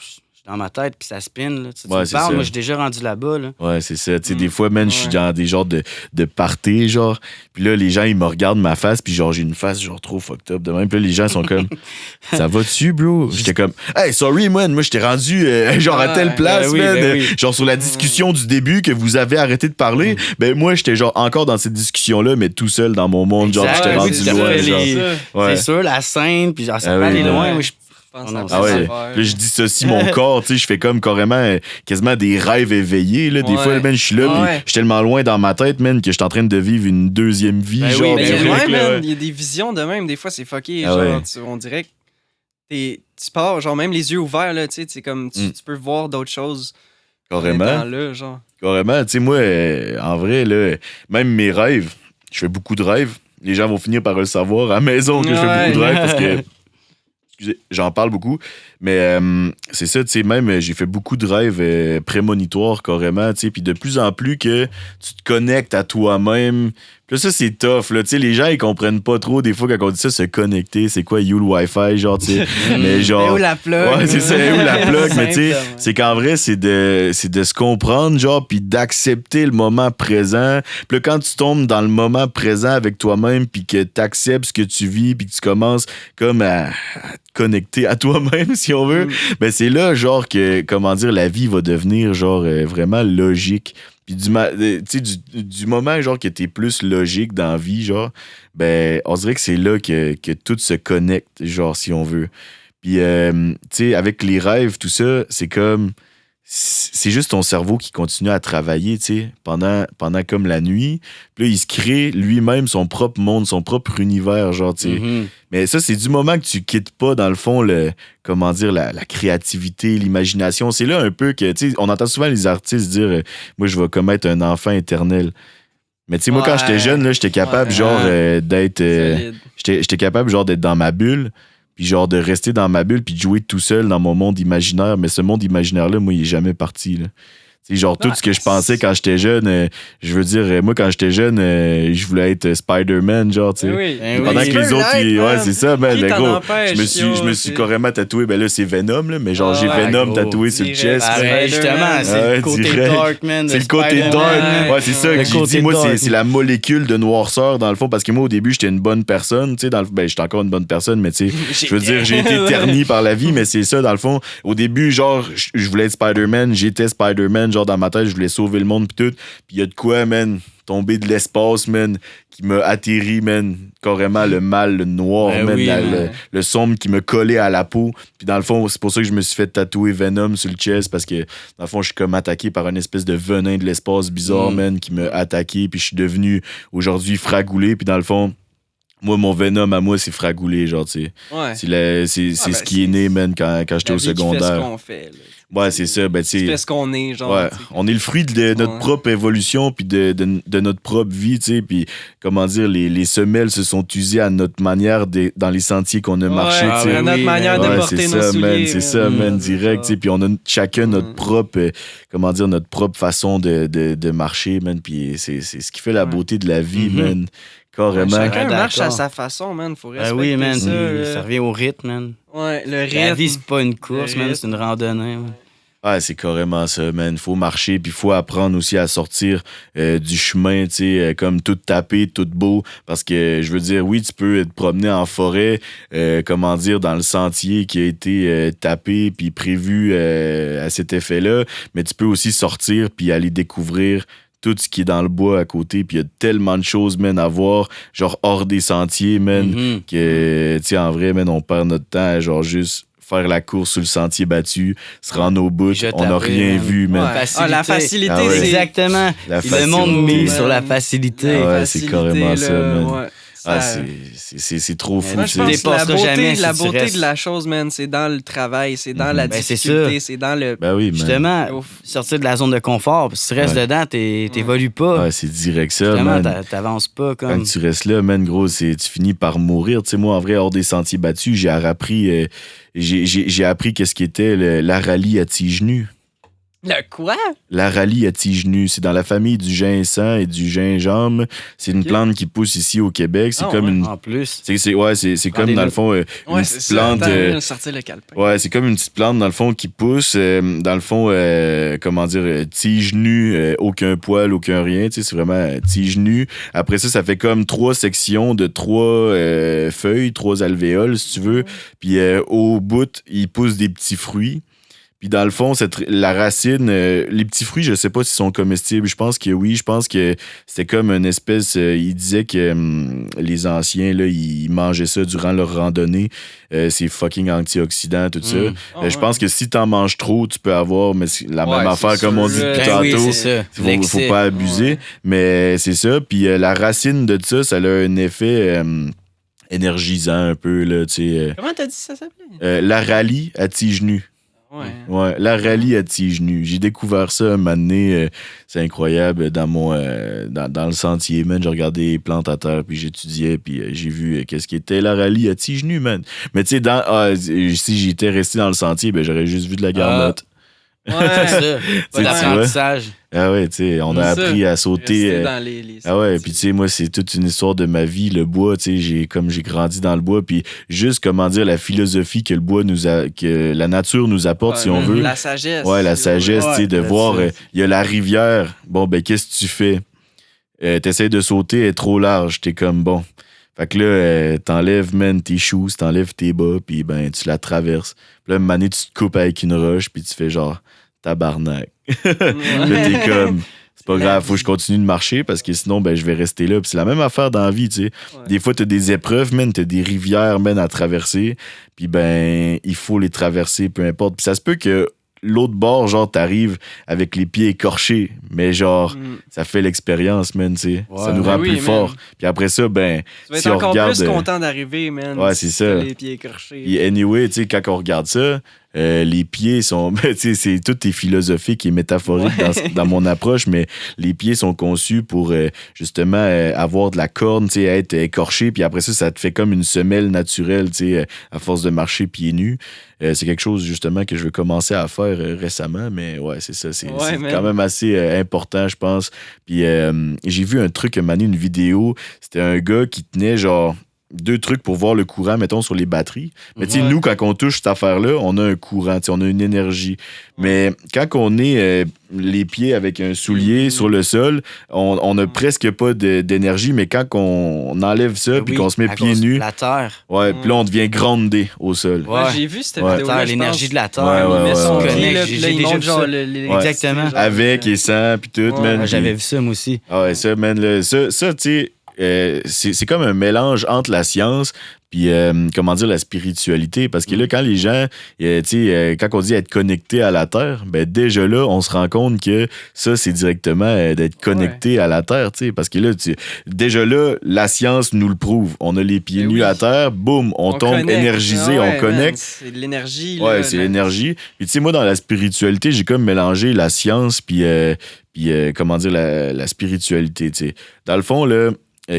dans ma tête, puis ça spin. Là. Tu me parles, moi, je suis déjà rendu là-bas. Là. Ouais, c'est ça. Tu sais, des fois, man, je suis dans des genres de party, genre. Puis là, les gens, ils me regardent ma face, puis genre, j'ai une face, genre, trop fucked up de même. Puis là, les gens sont comme, ça va-tu, bro? J'étais comme, hey, sorry, man, moi, j'étais rendu, genre, à telle place, man. Genre, sur la discussion du début que vous avez arrêté de parler, ben, moi, j'étais, genre, encore dans cette discussion-là, mais tout seul dans mon monde, genre, j'étais rendu loin. C'est sûr, la scène, puis genre, ça peut aller loin. Moi, Puis je dissocie mon corps, tu sais, je fais comme carrément quasiment des rêves éveillés, là. Des fois, man, je suis là, puis je suis tellement loin dans ma tête, man, que je suis en train de vivre une deuxième vie, genre. Il y a des visions de même, des fois, c'est fucké, genre, on dirait que tu pars, genre, même les yeux ouverts, là, tu sais, comme, tu peux voir d'autres choses. Carrément. Là, genre. Carrément, tu sais, moi, en vrai, là, même mes rêves, je fais beaucoup de rêves. Les gens vont finir par le savoir à la maison que je fais beaucoup de rêves parce que j'en parle beaucoup, mais c'est ça, tu sais, même j'ai fait beaucoup de rêves prémonitoires carrément, tu sais, puis de plus en plus que tu te connectes à toi-même. Puis là, ça, c'est tough, là, tu sais, les gens, ils comprennent pas trop, des fois, quand on dit ça, se connecter, c'est quoi, you le Wi-Fi, genre, tu sais, mais genre... où la plug? Ouais, c'est ça, où la plug, mais tu sais, c'est qu'en vrai, c'est de se comprendre, genre, puis d'accepter le moment présent. Puis là, quand tu tombes dans le moment présent avec toi-même, puis que t'acceptes ce que tu vis, puis que tu commences comme à connecter à toi-même, si on veut, ben c'est là, genre, que, comment dire, la vie va devenir, genre, vraiment logique. Puis du moment, genre, que t'es plus logique dans la vie, genre, ben, on dirait que c'est là que tout se connecte, genre, si on veut. Puis, tu sais, avec les rêves, tout ça, c'est comme... C'est juste ton cerveau qui continue à travailler, tu sais, pendant comme la nuit. Puis là, il se crée lui-même son propre monde, son propre univers, genre, tu sais. Mais ça, c'est du moment que tu quittes pas, dans le fond, comment dire, la créativité, l'imagination. C'est là un peu que, tu sais, on entend souvent les artistes dire moi, je vais comme être un enfant éternel. Mais tu sais, moi, quand j'étais jeune, là, j'étais capable, genre, d'être... j'étais capable, genre, d'être dans ma bulle. Puis genre de rester dans ma bulle puis de jouer tout seul dans mon monde imaginaire. Mais ce monde imaginaire-là, moi, il est jamais parti, là. C'est genre tout ce que je pensais quand j'étais jeune. Je veux dire, moi, quand j'étais jeune, je voulais être Spider-Man, genre, tu sais. Pendant que les autres, ouais, c'est ça, man. Ben, gros, je me suis carrément tatoué. Ben là, c'est Venom, là, mais genre, j'ai Venom tatoué sur le chest. Justement, c'est le côté dark, man. C'est le côté dark. Ouais, c'est ça que j'ai dit. Moi, c'est la molécule de noirceur, dans le fond, parce que moi, au début, j'étais une bonne personne, tu sais. Ben, j'étais encore une bonne personne, mais tu sais, je veux dire, j'ai été terni par la vie, mais c'est ça, dans le fond. Au début, genre, je voulais être Spider-Man, j'étais Spider-Man, genre, dans ma tête, je voulais sauver le monde pis tout. Puis il y a de quoi, man, tomber de l'espace, man, qui m'a atterri, man, carrément le mal, le noir, man, le sombre qui me collait à la peau. Puis dans le fond, c'est pour ça que je me suis fait tatouer Venom sur le chest, parce que dans le fond, je suis comme attaqué par une espèce de venin de l'espace bizarre, man, qui m'a attaqué. Puis je suis devenu aujourd'hui fragoulé. Puis dans le fond, moi, mon Venom à moi, c'est fragoulé, genre, tu sais. Ouais. C'est ce qui est né, man, quand j'étais au secondaire. C'est ce qu'on fait, là. Ouais, c'est ça. Ben, tu fais ce qu'on est, genre. Ouais. On est le fruit de notre propre évolution puis de notre propre vie, tu sais. Puis, comment dire, les semelles se sont usées à notre manière dans les sentiers qu'on a marché, tu sais. À notre manière de porter nos souliers. C'est ça, man, direct, tu sais. Puis, on a chacun notre propre, comment dire, notre propre façon de marcher, man. Puis, c'est ce qui fait la beauté de la vie, man. Carrément. Chacun marche à sa façon, man. Faut respecter oui, man. ça. Ça revient au rythme, man. Ouais, le rythme. La vie, c'est pas une course, man. C'est une randonnée, man. Ouais, c'est carrément ça, man. Faut marcher, puis faut apprendre aussi à sortir du chemin, tu sais, comme tout tapé, tout beau. Parce que, je veux dire, oui, tu peux te promener en forêt, comment dire, dans le sentier qui a été tapé puis prévu à cet effet-là. Mais tu peux aussi sortir puis aller découvrir tout ce qui est dans le bois à côté, puis il y a tellement de choses, man, à voir, genre hors des sentiers, man, que, tu sais, en vrai, man, on perd notre temps à, genre, juste faire la course sur le sentier battu, se rendre au bout, on n'a rien vu, man. La facilité, c'est... Exactement. Le monde mise sur la facilité. Ouais, c'est carrément ça, man. C'est trop fou. Moi, je pense que la jamais beauté de la chose, man, c'est dans le travail, c'est dans la difficulté, c'est dans le... Ben oui, justement, sortir de la zone de confort. Si tu restes dedans, t'évolues pas. Ouais, c'est direct ça, justement, man. T'avances pas comme... Quand tu restes là, man, gros, tu finis par mourir. Tu sais, moi, en vrai, hors des sentiers battus, j'ai appris qu'est-ce qu'était l'aralie à tige nue. Le quoi? L'aralie à tige nue, c'est dans la famille du ginseng et du gingembre. C'est une plante qui pousse ici au Québec. C'est comme une... En plus. C'est comme, dans le fond, une petite plante... c'est comme une petite plante, dans le fond, qui pousse. Dans le fond, tige nue, aucun poil, aucun rien. C'est vraiment tige nue. Après ça, ça fait comme 3 sections de 3 feuilles, 3 alvéoles, si tu veux. Puis au bout, il pousse des petits fruits. Puis dans le fond, la racine, les petits fruits, je sais pas s'ils sont comestibles. Je pense que oui. Je pense que c'était comme une espèce... ils disaient que les anciens, là, ils mangeaient ça durant leur randonnée. C'est fucking antioxydant, tout ça. Je pense que si t'en manges trop, tu peux avoir même affaire, comme on dit depuis tantôt. Faut pas abuser. Ouais. Mais c'est ça. Puis la racine de ça a un effet... énergisant un peu, là, tu sais. Comment t'as dit ça s'appelait? L'aralie à tige nue. Ouais, l'aralie à tige nue. J'ai découvert ça un moment donné. C'est incroyable. Dans le sentier, man, j'ai regardé les plantes à terre, puis j'étudiais, puis j'ai vu qu'est-ce qu'était l'aralie à tige nue, man. Mais tu sais, si j'étais resté dans le sentier, ben j'aurais juste vu de la garnotte. Ouais, c'est ça. Pas d'apprentissage. Ah ouais, tu sais, on a appris à sauter. Dans les ah ouais, puis tu sais, moi, c'est toute une histoire de ma vie, le bois, tu sais, j'ai grandi dans le bois, puis juste, la philosophie que le bois que la nature nous apporte, si on veut. La sagesse. Ouais, la sagesse, tu sais, de voir, il y a la rivière, bon, ben, qu'est-ce que tu fais? T'essaies de sauter, elle est trop large, t'es comme, bon. Fait que là, t'enlèves, man, tes shoes, t'enlèves tes bas, puis ben, tu la traverses. Puis là, une année, tu te coupes avec une roche, puis tu fais genre, tabarnak. Là, t'es comme, c'est pas grave, faut que je continue de marcher parce que sinon, ben, je vais rester là. Puis c'est la même affaire dans la vie, tu sais. Ouais. Des fois, t'as des épreuves, man, t'as des rivières, man, à traverser. Puis ben, il faut les traverser, peu importe. Puis ça se peut que l'autre bord, genre, t'arrives avec les pieds écorchés, mais genre, ça fait l'expérience, man, tu sais. Ouais, ça nous rend plus fort. Puis après ça, ben, tu vas être encore plus content d'arriver, man. Ouais, c'est ça. Les pieds écorchés. Et anyway, tu sais, quand on regarde ça, les pieds sont... tu sais, tout est philosophique et métaphorique dans mon approche, mais les pieds sont conçus pour, justement, avoir de la corne, tu sais, être écorché, puis après ça, ça te fait comme une semelle naturelle, tu sais, à force de marcher pieds nus. C'est quelque chose, justement, que je veux commencer à faire récemment, mais ouais, c'est ça. C'est quand même assez important, je pense. Puis j'ai vu un truc, une vidéo, c'était un gars qui tenait, genre... 2 trucs pour voir le courant, mettons, sur les batteries. Mais tu sais, nous, quand on touche cette affaire-là, on a un courant, on a une énergie. Mais quand on est les pieds avec un soulier sur le sol, on a presque pas d'énergie, mais quand on enlève ça puis qu'on se met pieds nus... la terre. Ouais, puis là, on devient groundé au sol. Ouais, j'ai vu cette vidéo-là, l'énergie de la terre. Il met son pied, là, j'ai déjà vu ça. Exactement. Avec et sans, puis tout, man. J'avais vu ça, moi aussi. Ah ouais, ça, man, ça, tu sais... c'est comme un mélange entre la science puis la spiritualité, parce que là, quand les gens, quand on dit être connecté à la Terre, ben déjà là, on se rend compte que ça, c'est directement d'être connecté à la Terre, tu sais, parce que là, déjà là, la science nous le prouve. On a les pieds nus à terre, boum, on tombe connecte. Énergisé, on connecte. C'est de l'énergie. Ouais, c'est l'énergie. Puis tu sais, moi, dans la spiritualité, j'ai comme mélangé la science puis la spiritualité, tu sais. Dans le fond, là,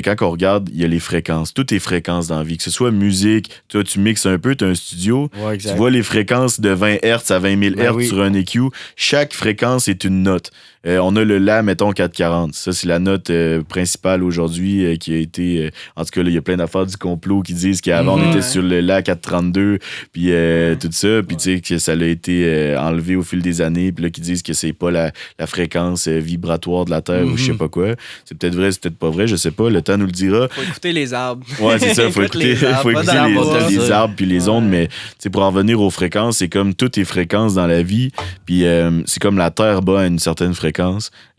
quand on regarde, il y a les fréquences. Toutes les fréquences dans la vie. Que ce soit musique, toi, tu mixes un peu, tu as un studio. Ouais, tu vois les fréquences de 20 Hz à 20 000 Hz sur un EQ. Chaque fréquence est une note. On a le La, mettons, 440. Ça, c'est la note principale aujourd'hui qui a été... en tout cas, là, il y a plein d'affaires du complot qui disent qu'avant, on était sur le La 432, puis tout ça, puis tu sais, que ça a été enlevé au fil des années, puis là, qui disent que c'est pas la fréquence vibratoire de la Terre ou je sais pas quoi. C'est peut-être vrai, c'est peut-être pas vrai, je sais pas. Le temps nous le dira. Faut écouter les arbres. Ouais, c'est ça. Faut écouter les arbres puis les ondes, mais pour en venir aux fréquences, c'est comme toutes les fréquences dans la vie, puis c'est comme la Terre bat à une certaine fréquence.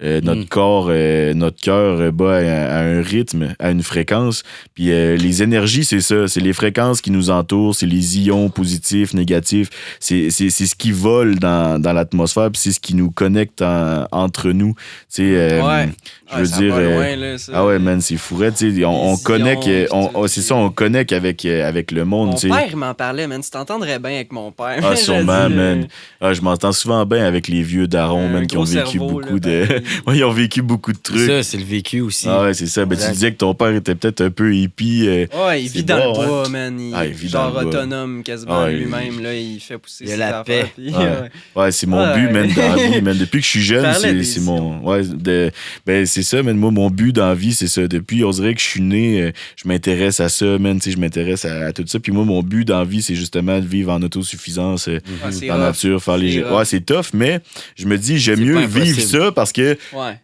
Notre corps, notre cœur bat à un rythme, à une fréquence. Puis les énergies, c'est ça. C'est les fréquences qui nous entourent. C'est les ions positifs, négatifs. C'est ce qui vole dans l'atmosphère. Puis c'est ce qui nous connecte entre nous. Tu sais, je veux dire... loin, là, ça. Ah ouais, man, c'est fou. fourrait, tu sais, on connecte, c'est ça, on connecte avec le monde, tu sais. Mon père, il m'en parlait, man. Tu t'entendrais bien avec mon père. Ah, sûrement, man. Ah, je m'entends souvent bien avec les vieux darons, man, qui ont vécu beaucoup de... Ouais, ils ont vécu beaucoup de trucs. Ça, c'est le vécu aussi. Ah ouais, c'est ça. Ben, tu disais que ton père était peut-être un peu hippie. Ouais, il vit dans le bois, man. Il vit genre dans le bois. Quasiment lui-même, là, il fait pousser il a ses la affaires, paix. puis, Ouais, c'est mon but, man, dans la vie, man. Depuis que je suis jeune, c'est mon... Ouais, ben, c'est ça, man. Moi, mon but dans la vie, c'est ça. Depuis, on dirait que je suis né, je m'intéresse à ça, man. Tu sais, je m'intéresse à tout ça. Puis moi, mon but dans la vie, c'est justement de vivre en autosuffisance dans la nature, faire les... Ouais, c'est tough, mais je me dis, j'aime mieux vivre ça parce que... Ouais.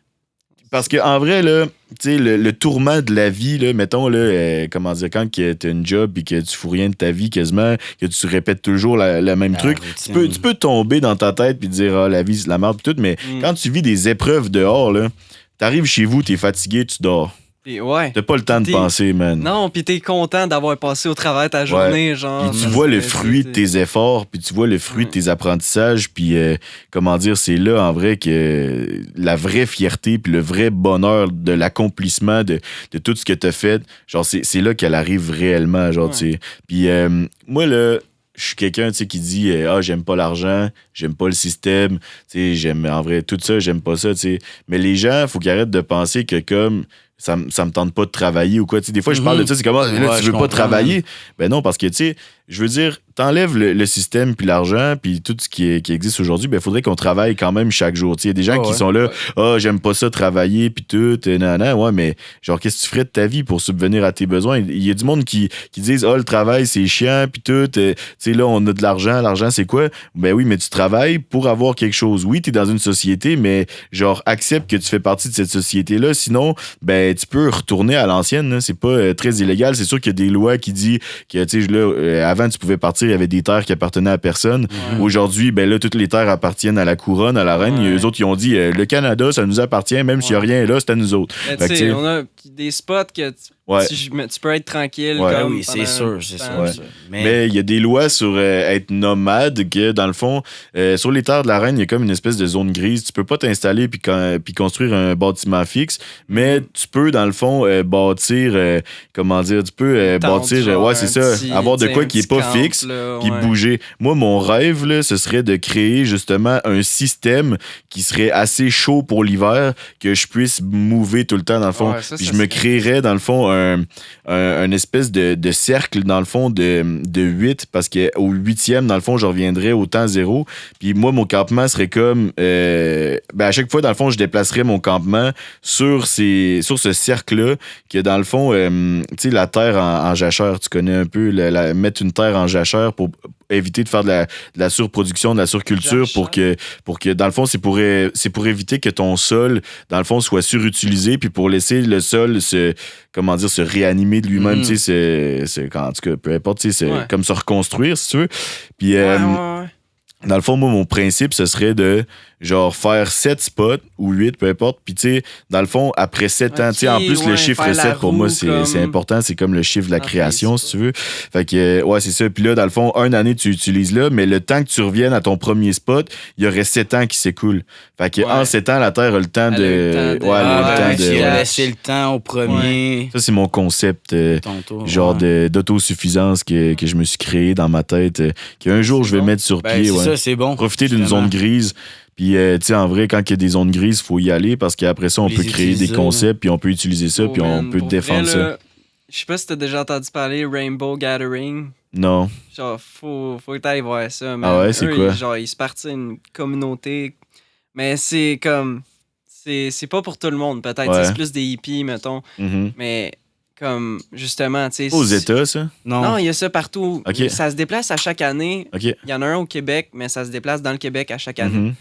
Parce qu'en vrai, là, tu sais, le tourment de la vie, là, mettons, là, comment dire, quand tu as une job et que tu fous rien de ta vie quasiment, que tu répètes toujours le même truc, tu peux tomber dans ta tête puis dire, ah, la vie, c'est la merde, pis tout, mais quand tu vis des épreuves dehors, là, t'arrives chez vous, t'es fatigué, tu dors. Ouais. T'as pas le temps de penser, man. Non, pis t'es content d'avoir passé au travers ta journée, genre. Puis tu vois le fruit de tes efforts, puis tu vois le fruit de tes apprentissages, puis comment dire, c'est là en vrai que la vraie fierté, puis le vrai bonheur de l'accomplissement de tout ce que t'as fait, genre c'est là qu'elle arrive réellement, genre tu sais. Puis moi là, je suis quelqu'un, tu sais, qui dit j'aime pas l'argent, j'aime pas le système, tu sais, j'aime en vrai tout ça, j'aime pas ça, tu sais. Mais les gens, faut qu'ils arrêtent de penser que comme ça me tente pas de travailler ou quoi. Tu sais, des fois, je parle de ça, c'est comme, là, tu veux pas travailler. Ben non, parce que, tu sais, je veux dire, t'enlèves le système puis l'argent puis tout ce qui existe aujourd'hui, ben, il faudrait qu'on travaille quand même chaque jour. Tu sais, il y a des gens qui sont là, j'aime pas ça travailler puis tout, ouais, mais genre, qu'est-ce que tu ferais de ta vie pour subvenir à tes besoins? Il y a du monde qui disent, le travail, c'est chiant puis tout, tu sais, là, on a de l'argent, c'est quoi? Ben oui, mais tu travailles pour avoir quelque chose. Oui, t'es dans une société, mais genre, accepte que tu fais partie de cette société-là, sinon, ben, tu peux retourner à l'ancienne, là. C'est pas très illégal. C'est sûr qu'il y a des lois qui disent que, tu sais, là, avant, tu pouvais partir, il y avait des terres qui appartenaient à personne. Ouais. Aujourd'hui, ben là, toutes les terres appartiennent à la couronne, à la reine. Ouais. Eux autres, ils ont dit, le Canada, ça nous appartient, même s'il n'y a rien là, c'est à nous autres. Tu sais, on a des spots que tu peux être tranquille. Ouais. Comme oui, c'est sûr. Ouais. Mais il y a des lois sur être nomade, que dans le fond, sur les terres de la reine, il y a comme une espèce de zone grise. Tu peux pas t'installer puis construire un bâtiment fixe, mais tu peux, dans le fond, bâtir, comment dire, tu peux bâtir, ouais, c'est ça, avoir de quoi qui est pas fixe, puis bouger. Moi, mon rêve, là, ce serait de créer justement un système qui serait assez chaud pour l'hiver, que je puisse mouver tout le temps, dans le fond. Puis je me créerais, dans le fond, un espèce de cercle, dans le fond, de 8, parce qu'au 8e, dans le fond, je reviendrais au temps zéro. Puis moi, mon campement serait comme... à chaque fois, dans le fond, je déplacerais mon campement sur ce cercle-là, que dans le fond, tu sais, la terre en jachère, tu connais un peu, mettre une terre en jachère pour éviter de faire de la surproduction, de la surculture, pour que dans le fond, c'est pour éviter que ton sol, dans le fond, soit surutilisé, puis pour laisser le sol se réanimer de lui-même, tu sais, en tout cas, peu importe, tu sais, comme se reconstruire, si tu veux. Puis, dans le fond, moi, mon principe, ce serait de, genre, faire 7 spots ou 8, peu importe. Puis, tu sais, dans le fond, après 7 ans, tu sais, en plus, le chiffre 7, pour moi, c'est important. C'est comme le chiffre de la création, si tu veux. Fait que, ouais, c'est ça. Puis là, dans le fond, une année, tu utilises là, mais le temps que tu reviennes à ton premier spot, il y aurait 7 ans qui s'écoulent. Fait que, en 7 ans, la Terre a le temps de... laisser le temps au premier. Ouais. Ça, c'est mon concept, genre d'autosuffisance que je me suis créé dans ma tête, qu'un jour, je vais mettre sur pied. Ça, c'est bon. Profiter d'une zone grise. Puis, tu sais, en vrai, quand il y a des zones grises, il faut y aller parce qu'après ça, on peut créer des concepts, puis on peut utiliser ça, puis on peut défendre ça. Je sais pas si t'as déjà entendu parler Rainbow Gathering. Non. Genre, faut que t'ailles voir ça. Man. Ah ouais, c'est quoi? Genre, ils se partent une communauté. Mais c'est comme... C'est pas pour tout le monde, peut-être. Ouais. C'est plus des hippies, mettons. Mm-hmm. Mais... Comme, justement, tu sais... Aux États, ça? Non, il y a ça partout. Okay. Ça se déplace à chaque année. Okay. Il y en a un au Québec, mais ça se déplace dans le Québec à chaque année. Mm-hmm.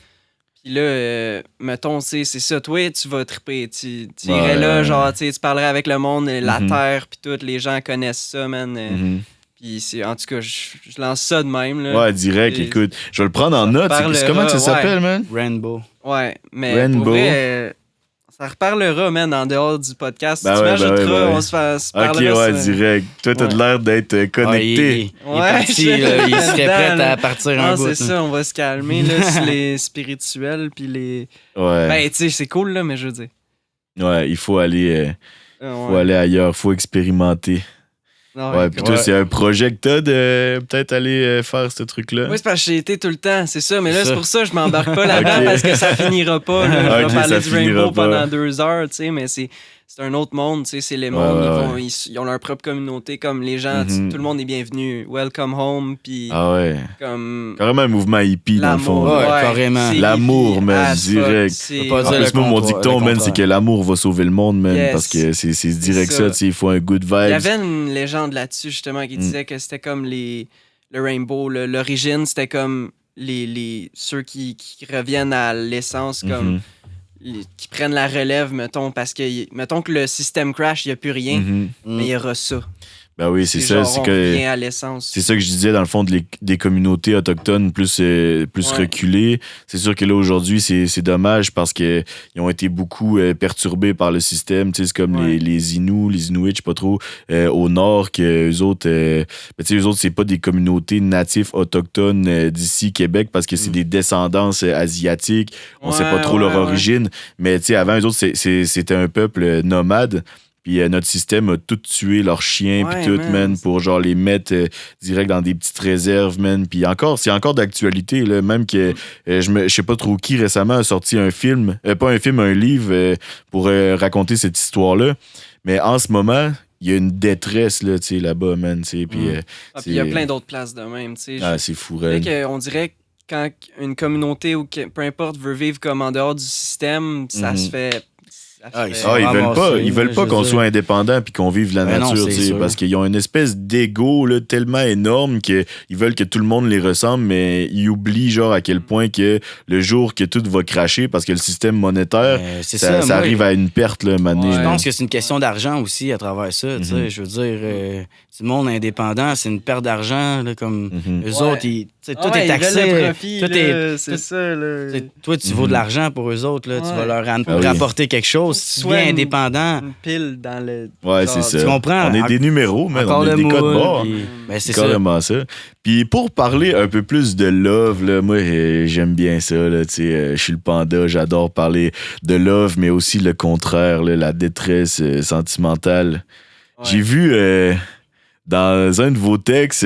Puis là, mettons, c'est ça. Toi, tu vas triper. Tu irais là, genre, tu parlerais avec le monde, la terre, puis tout. Les gens connaissent ça, man. Puis, en tout cas, je lance ça de même, là. Ouais, direct, écoute. Je vais le prendre en note. Comment ça s'appelle, man? Rainbow. Ouais, mais pour vrai... Ça reparlera, man, en dehors du podcast. Tu m'ajouteras, on se parlera. Ok, ouais, direct. Toi, t'as l'air d'être connecté. Il est parti, il serait prêt à partir un bout. C'est ça, on va se calmer, là, sur les spirituels, puis les... Ouais. Ben, tu sais, c'est cool, là, mais je veux dire. Ouais, il faut aller Faut aller ailleurs, faut expérimenter. Ouais, puis toi, c'est un projet que t'as de peut-être aller faire ce truc-là? Oui, c'est parce que j'ai été tout le temps, c'est ça. Mais là, c'est pour ça que je m'embarque pas là-dedans parce que ça finira pas. Là. Je vais parler du Rainbow pendant 2 heures, tu sais, mais c'est un autre monde, tu sais, c'est les mondes, ils ont leur propre communauté, comme les gens, tout le monde est bienvenu. Welcome home, puis comme... Carrément un mouvement hippie, dans le fond. Ouais, carrément. L'amour, man, direct. En plus, moi, mon dicton, man, c'est que l'amour va sauver le monde, man, parce que c'est direct ça, tu sais, il faut un good vibe. Il y avait une légende là-dessus, justement, qui disait que c'était comme le Rainbow, l'origine, c'était comme ceux qui reviennent à l'essence, comme... qui prennent la relève, mettons, parce que, mettons que le système crash, il n'y a plus rien, mais il y aura ça. Ben oui, c'est ça. C'est que à l'essence. C'est ça que je disais, dans le fond, des communautés autochtones plus reculées. C'est sûr que là, aujourd'hui, c'est dommage parce qu'ils ont été beaucoup perturbés par le système. Tu sais, c'est comme les Inuits, je sais pas trop, au nord, que eux autres, eux autres, c'est pas des communautés natifs autochtones d'ici, Québec, parce que c'est des descendances asiatiques. On sait pas trop leur origine. Mais tu sais, avant, eux autres, c'était un peuple nomade. Puis notre système a tout tué leurs chiens, puis tout, man, pour genre les mettre direct dans des petites réserves, man. Puis c'est encore d'actualité, là. Même que je sais pas trop qui récemment a sorti un film, un livre pour raconter cette histoire-là. Mais en ce moment, il y a une détresse, là, tu sais, là-bas, man, tu sais. Puis il y a plein d'autres places de même, tu sais. C'est fou, raide. On dirait que quand une communauté ou peu importe veut vivre comme en dehors du système, ça se fait... ils veulent pas qu'on soit indépendant puis qu'on vive la nature, parce qu'ils ont une espèce d'ego là, tellement énorme qu'ils veulent que tout le monde les ressemble, mais ils oublient genre à quel point que le jour que tout va cracher parce que le système monétaire, ça arrive à une perte là, maintenant. Je pense que c'est une question d'argent aussi à travers ça. Je veux dire, tout le monde indépendant, c'est une perte d'argent, là, comme eux autres, tout est taxé. C'est ça. Là. Toi, tu vaux de l'argent pour eux autres. Là, tu vas leur rapporter quelque chose. Si tu viens indépendant. Une pile dans le. Ouais, c'est ça. Tu comprends? On est des numéros, mais on est des codes barres. C'est carrément ça. Puis pour parler un peu plus de love, là, moi, j'aime bien ça. Je suis le panda, j'adore parler de love, mais aussi le contraire, là, la détresse sentimentale. Ouais. J'ai vu. Dans un de vos textes,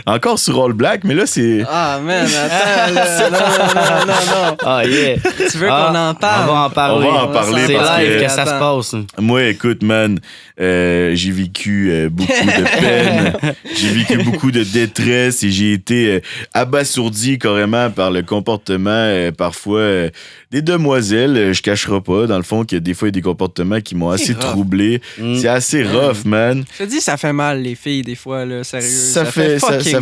encore sur All Black, mais là, c'est... Ah, man, attends, là, non. Ah, yeah. Tu veux qu'on en parle? On va en parler. On va en parler c'est parce live que ça se passe. Moi, écoute, man, j'ai vécu beaucoup de peine, j'ai vécu beaucoup de détresse et j'ai été abasourdi carrément par le comportement, parfois, des demoiselles. Je cacherai pas, dans le fond, que des fois, il y a des comportements qui m'ont assez troublé. C'est assez rough, man. Je te dis, ça fait mal, les filles, des fois, là, sérieux. Ça fait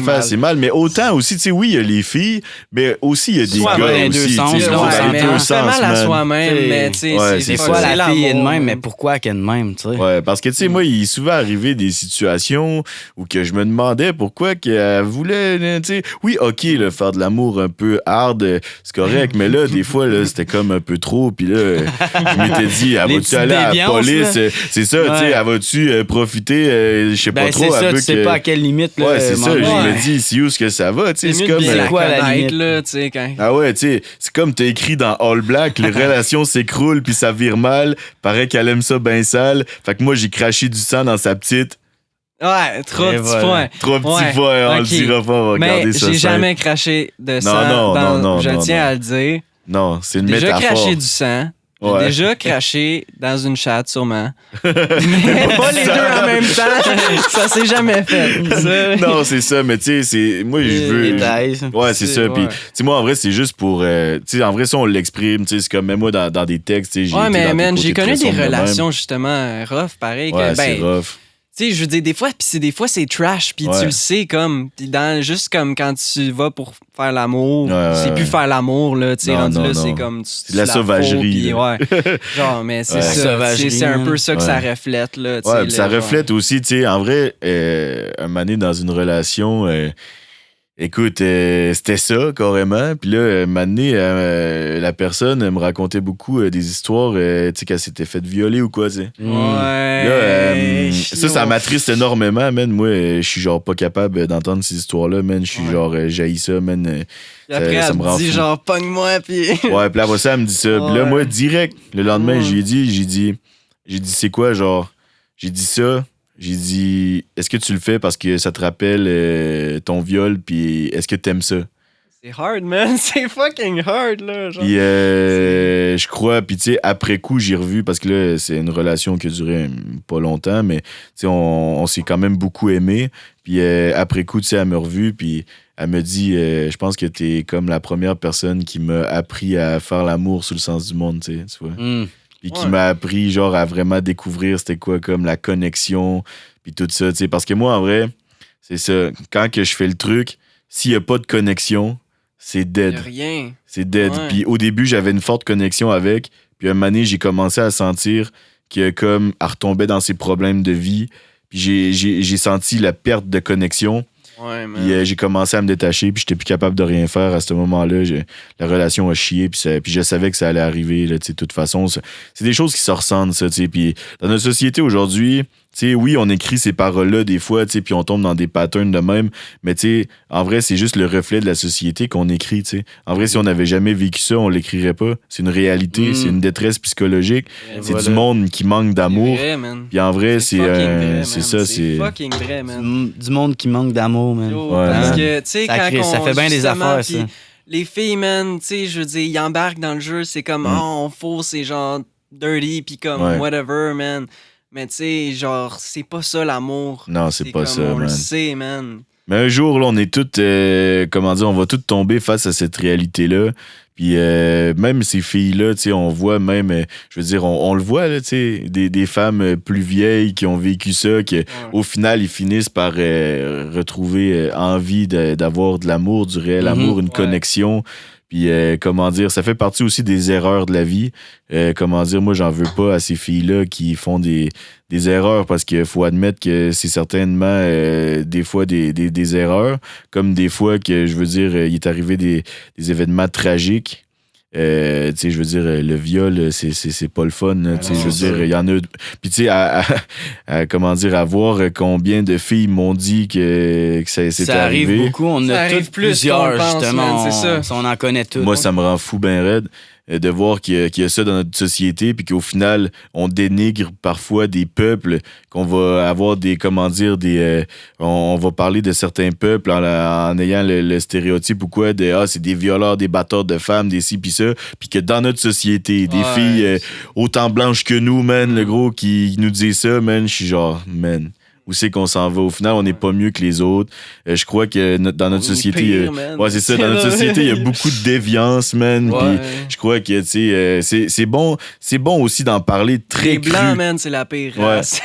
assez mal, mais autant aussi, tu sais, oui, il y a les filles, mais aussi, il y a des gars aussi. On fait mal à soi-même, mais tu sais, des fois, la fille est de même, mais pourquoi qu'elle est de même, tu sais? Ouais, parce que, tu sais, moi, il est souvent arrivé des situations où que je me demandais pourquoi qu'elle voulait, tu sais, oui, OK, là, faire de l'amour un peu hard, c'est correct, mais là, des fois, là, c'était comme un peu trop, puis là, je m'étais dit, elle va-tu aller à la police? C'est ça, tu sais, elle va-tu profiter, je sais pas trop. C'est ça, tu sais pas à quelle limite. Ouais, c'est ça, je me dis, c'est où ce que ça va, tu sais, c'est comme... C'est quoi la limite, là, tu sais, quand... Ah ouais, tu sais, c'est comme t'as écrit dans All Black, les relations s'écroulent puis ça vire mal, paraît qu'elle aime ça ben sale, fait que moi, j'ai craché du sang dans sa petite... Ouais, trop petits points. Trop petits points, on le dira pas, on va regarder ça. Mais j'ai jamais craché de sang. Non, je tiens à le dire. Non, c'est une métaphore. J'ai déjà craché du sang. J'ai déjà craché dans une chatte, sûrement. Mais pas les deux en même temps. Ça s'est jamais fait. Non, c'est ça, mais tu sais, moi, je veux... Ouais, c'est ça. Puis, tu sais, moi, en vrai, c'est juste pour... tu sais, en vrai, ça, on l'exprime. Tu sais, c'est comme même moi, dans des textes, tu sais, ouais, mais man, j'ai connu des relations, justement, rough, pareil. Ouais, c'est rough. Tu sais, je veux dire, des fois, c'est trash, puis tu le sais, comme, juste comme quand tu vas pour faire l'amour, c'est plus faire l'amour, là, tu sais, rendu là, c'est comme... C'est de la sauvagerie, ouais. Genre, mais c'est ça, c'est un peu ça que ça reflète, là, tu sais. Ouais, ça reflète aussi, tu sais, en vrai, un moment donné, dans une relation... Écoute, c'était ça, carrément. Puis là, un moment donné, la personne me racontait beaucoup des histoires, tu sais, qu'elle s'était faite violer ou quoi, tu sais. Ouais. Là, ça m'attriste énormément, man. Moi, je suis genre pas capable d'entendre ces histoires-là, man. Je suis genre, j'haïs ça, man. Puis après, ça elle me dit, genre, pogne-moi, puis... Ouais, puis là, après ça, elle me dit ça. Puis là, moi, direct, le lendemain, j'ai dit... J'ai dit, c'est quoi, genre, j'ai dit ça. J'ai dit, est-ce que tu le fais parce que ça te rappelle ton viol, puis est-ce que t'aimes ça? C'est hard, man. C'est fucking hard, là. Genre. Puis je crois, puis tu sais, après coup, j'ai revu, parce que là, c'est une relation qui a duré pas longtemps, mais tu sais, on s'est quand même beaucoup aimé. Puis après coup, tu sais, elle m'a revu, puis elle me dit, je pense que t'es comme la première personne qui m'a appris à faire l'amour sous le sens du monde, tu vois. Puis qui m'a appris, genre, à vraiment découvrir c'était quoi, comme la connexion, puis tout ça, tu sais. Parce que moi, en vrai, c'est ça. Quand que je fais le truc, s'il y a pas de connexion, c'est dead. Y a rien. C'est dead. Ouais. Puis au début, j'avais une forte connexion avec. Puis un moment donné, j'ai commencé à sentir que, comme, elle retombait dans ses problèmes de vie. Puis j'ai senti la perte de connexion. Ouais, man. Puis j'ai commencé à me détacher, puis j'étais plus capable de rien faire à ce moment-là. La relation a chié, puis je savais que ça allait arriver, là, de toute façon. C'est des choses qui se ressentent, ça, tu sais. Puis dans notre société aujourd'hui, tu sais, oui, on écrit ces paroles-là des fois, tu sais, puis on tombe dans des patterns de même, mais tu sais, en vrai, c'est juste le reflet de la société qu'on écrit, tu sais. En vrai, si on n'avait jamais vécu ça, on l'écrirait pas. C'est une réalité, c'est une détresse psychologique, c'est du monde qui manque d'amour. Puis en vrai, c'est ça, c'est fucking vrai, man. Du monde qui manque d'amour, man. Yo, parce que, tu sais, ça fait bien des affaires, ça. Les filles, man, tu sais, je veux dire, ils embarquent dans le jeu, c'est comme, on faut, c'est genre dirty, puis comme, whatever, man. Mais tu sais, genre, c'est pas ça l'amour. Non, c'est pas ça, man. On le sait, man. Mais un jour, là, on est tous, comment dire, on va tous tomber face à cette réalité-là. Puis même ces filles-là, tu sais, on voit même, je veux dire, on le voit, là, tu sais, des femmes plus vieilles qui ont vécu ça, qui au final, ils finissent par retrouver envie d'avoir de l'amour, du réel amour, une connexion. Puis, comment dire, ça fait partie aussi des erreurs de la vie. Comment dire, moi, j'en veux pas à ces filles-là qui font des erreurs parce qu'il faut admettre que c'est certainement des fois des erreurs, comme des fois que, je veux dire, il est arrivé des événements tragiques. Tu sais, je veux dire, le viol, c'est pas le fun. Tu sais, je veux dire, il y en a. Puis, tu sais, comment dire, à voir combien de filles m'ont dit que ça c'était arrivé. Ça arrive beaucoup. On a tous plusieurs, justement. Man, c'est ça. On en connaît tous. Moi, ça me rend fou ben raide de voir qu'il y a ça dans notre société, puis qu'au final, on dénigre parfois des peuples, qu'on va avoir des, comment dire, on va parler de certains peuples en ayant le stéréotype ou quoi, c'est des violeurs, des batteurs de femmes, des ci pis ça, puis que dans notre société, des filles autant blanches que nous, man, le gros, qui nous disent ça, man, je suis genre, man. Où c'est qu'on s'en va? Au final, on n'est pas mieux que les autres. Je crois que dans notre société... c'est ça. Dans notre société, il y a beaucoup de déviance, man. Puis je crois que, tu sais, c'est bon aussi d'en parler très les blancs, man, c'est la pire race.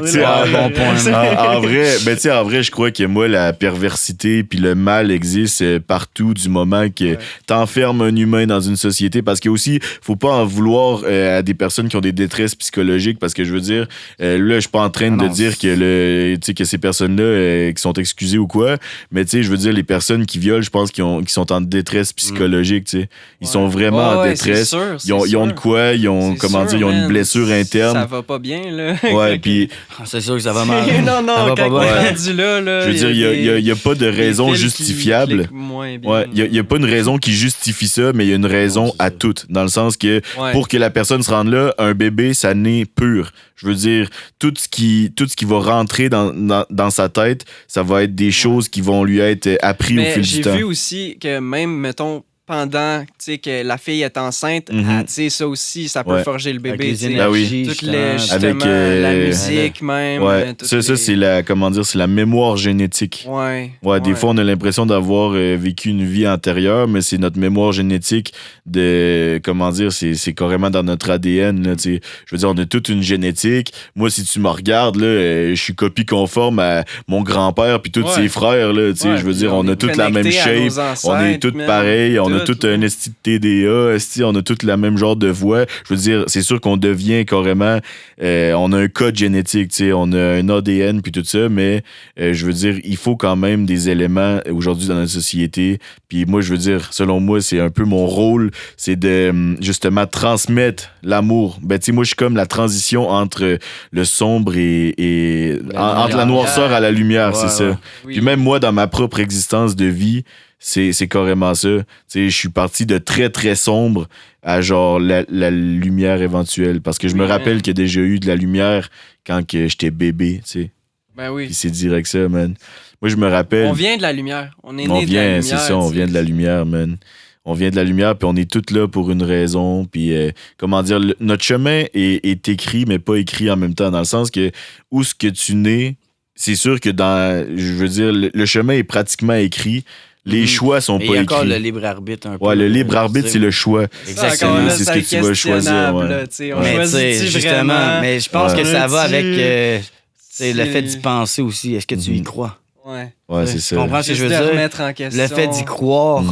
C'est un bon point. En vrai, ben, tu sais, en vrai, je crois que moi, la perversité puis le mal existe partout du moment que t'enfermes un humain dans une société. Parce que aussi, faut pas en vouloir à des personnes qui ont des détresses psychologiques, parce que je veux dire, là, je suis pas en train de dire que que ces personnes-là qui sont excusées ou quoi, mais tu sais, je veux dire, les personnes qui violent, je pense qu'ils sont en détresse psychologique, tu sais. Ils sont vraiment en détresse. Sûr, ils ont de quoi, ils ont, comment dire, ils ont une blessure interne. Ça va pas bien, là. Ouais, puis... C'est sûr que ça va mal. Non, quand on est rendu là, je veux dire, il y a pas de raison justifiable. Ouais, il y a pas une raison qui justifie ça, mais il y a une raison à toute. Dans le sens que, pour que la personne se rende là, un bébé, ça naît pur. Je veux dire, tout ce qui va rentrer dans sa tête, ça va être des choses qui vont lui être apprises au fil du temps. J'ai vu aussi que même, mettons, pendant, tu sais, que la fille est enceinte, tu sais, ça aussi, ça peut forger le bébé. Avec les énergies, justement, la musique même. Ouais, ça c'est la, comment dire, c'est la mémoire génétique. Ouais, des fois, on a l'impression d'avoir vécu une vie antérieure, mais c'est notre mémoire génétique de, comment dire, c'est carrément dans notre ADN, là, tu sais. Je veux dire, on a toute une génétique. Moi, si tu me regardes, là, je suis copie conforme à mon grand-père puis tous ses frères, là, tu sais. Je veux dire, on a toute la même shape, on est tous pareils, on a tout un esti de TDA, on a tout la même genre de voix. Je veux dire, c'est sûr qu'on devient carrément... on a un code génétique, tu sais, on a un ADN puis tout ça, mais je veux dire, il faut quand même des éléments aujourd'hui dans notre société. Puis moi, je veux dire, selon moi, c'est un peu mon rôle, c'est de justement transmettre l'amour. Ben, tu sais, moi, je suis comme la transition entre le sombre et entre la noirceur à la lumière, c'est ça. Oui. Puis même moi, dans ma propre existence de vie, c'est carrément ça. Tu sais, je suis parti de très, très sombre à genre la lumière éventuelle. Parce que je me rappelle qu'il y a déjà eu de la lumière quand que j'étais bébé, tu sais. Ben oui. Puis c'est direct ça, man. Moi, je me rappelle... On vient de la lumière. On est né de la lumière. C'est ça, on vient de la lumière, man. On vient de la lumière, puis on est tous là pour une raison. Puis, comment dire, notre chemin est écrit, mais pas écrit en même temps. Dans le sens que où ce que tu nais, c'est sûr que je veux dire, le chemin est pratiquement écrit. Les choix sont pas écrits. Il y a encore le libre arbitre un peu. Ouais, le libre arbitre, c'est le choix. Exactement. C'est ce que tu vas choisir. Ouais. On choisit justement. Mais je pense que ça va avec le fait d'y penser aussi. Est-ce que tu y crois? Ouais, c'est ça. Tu comprends ce que je veux dire? Remettre en question. Le fait d'y croire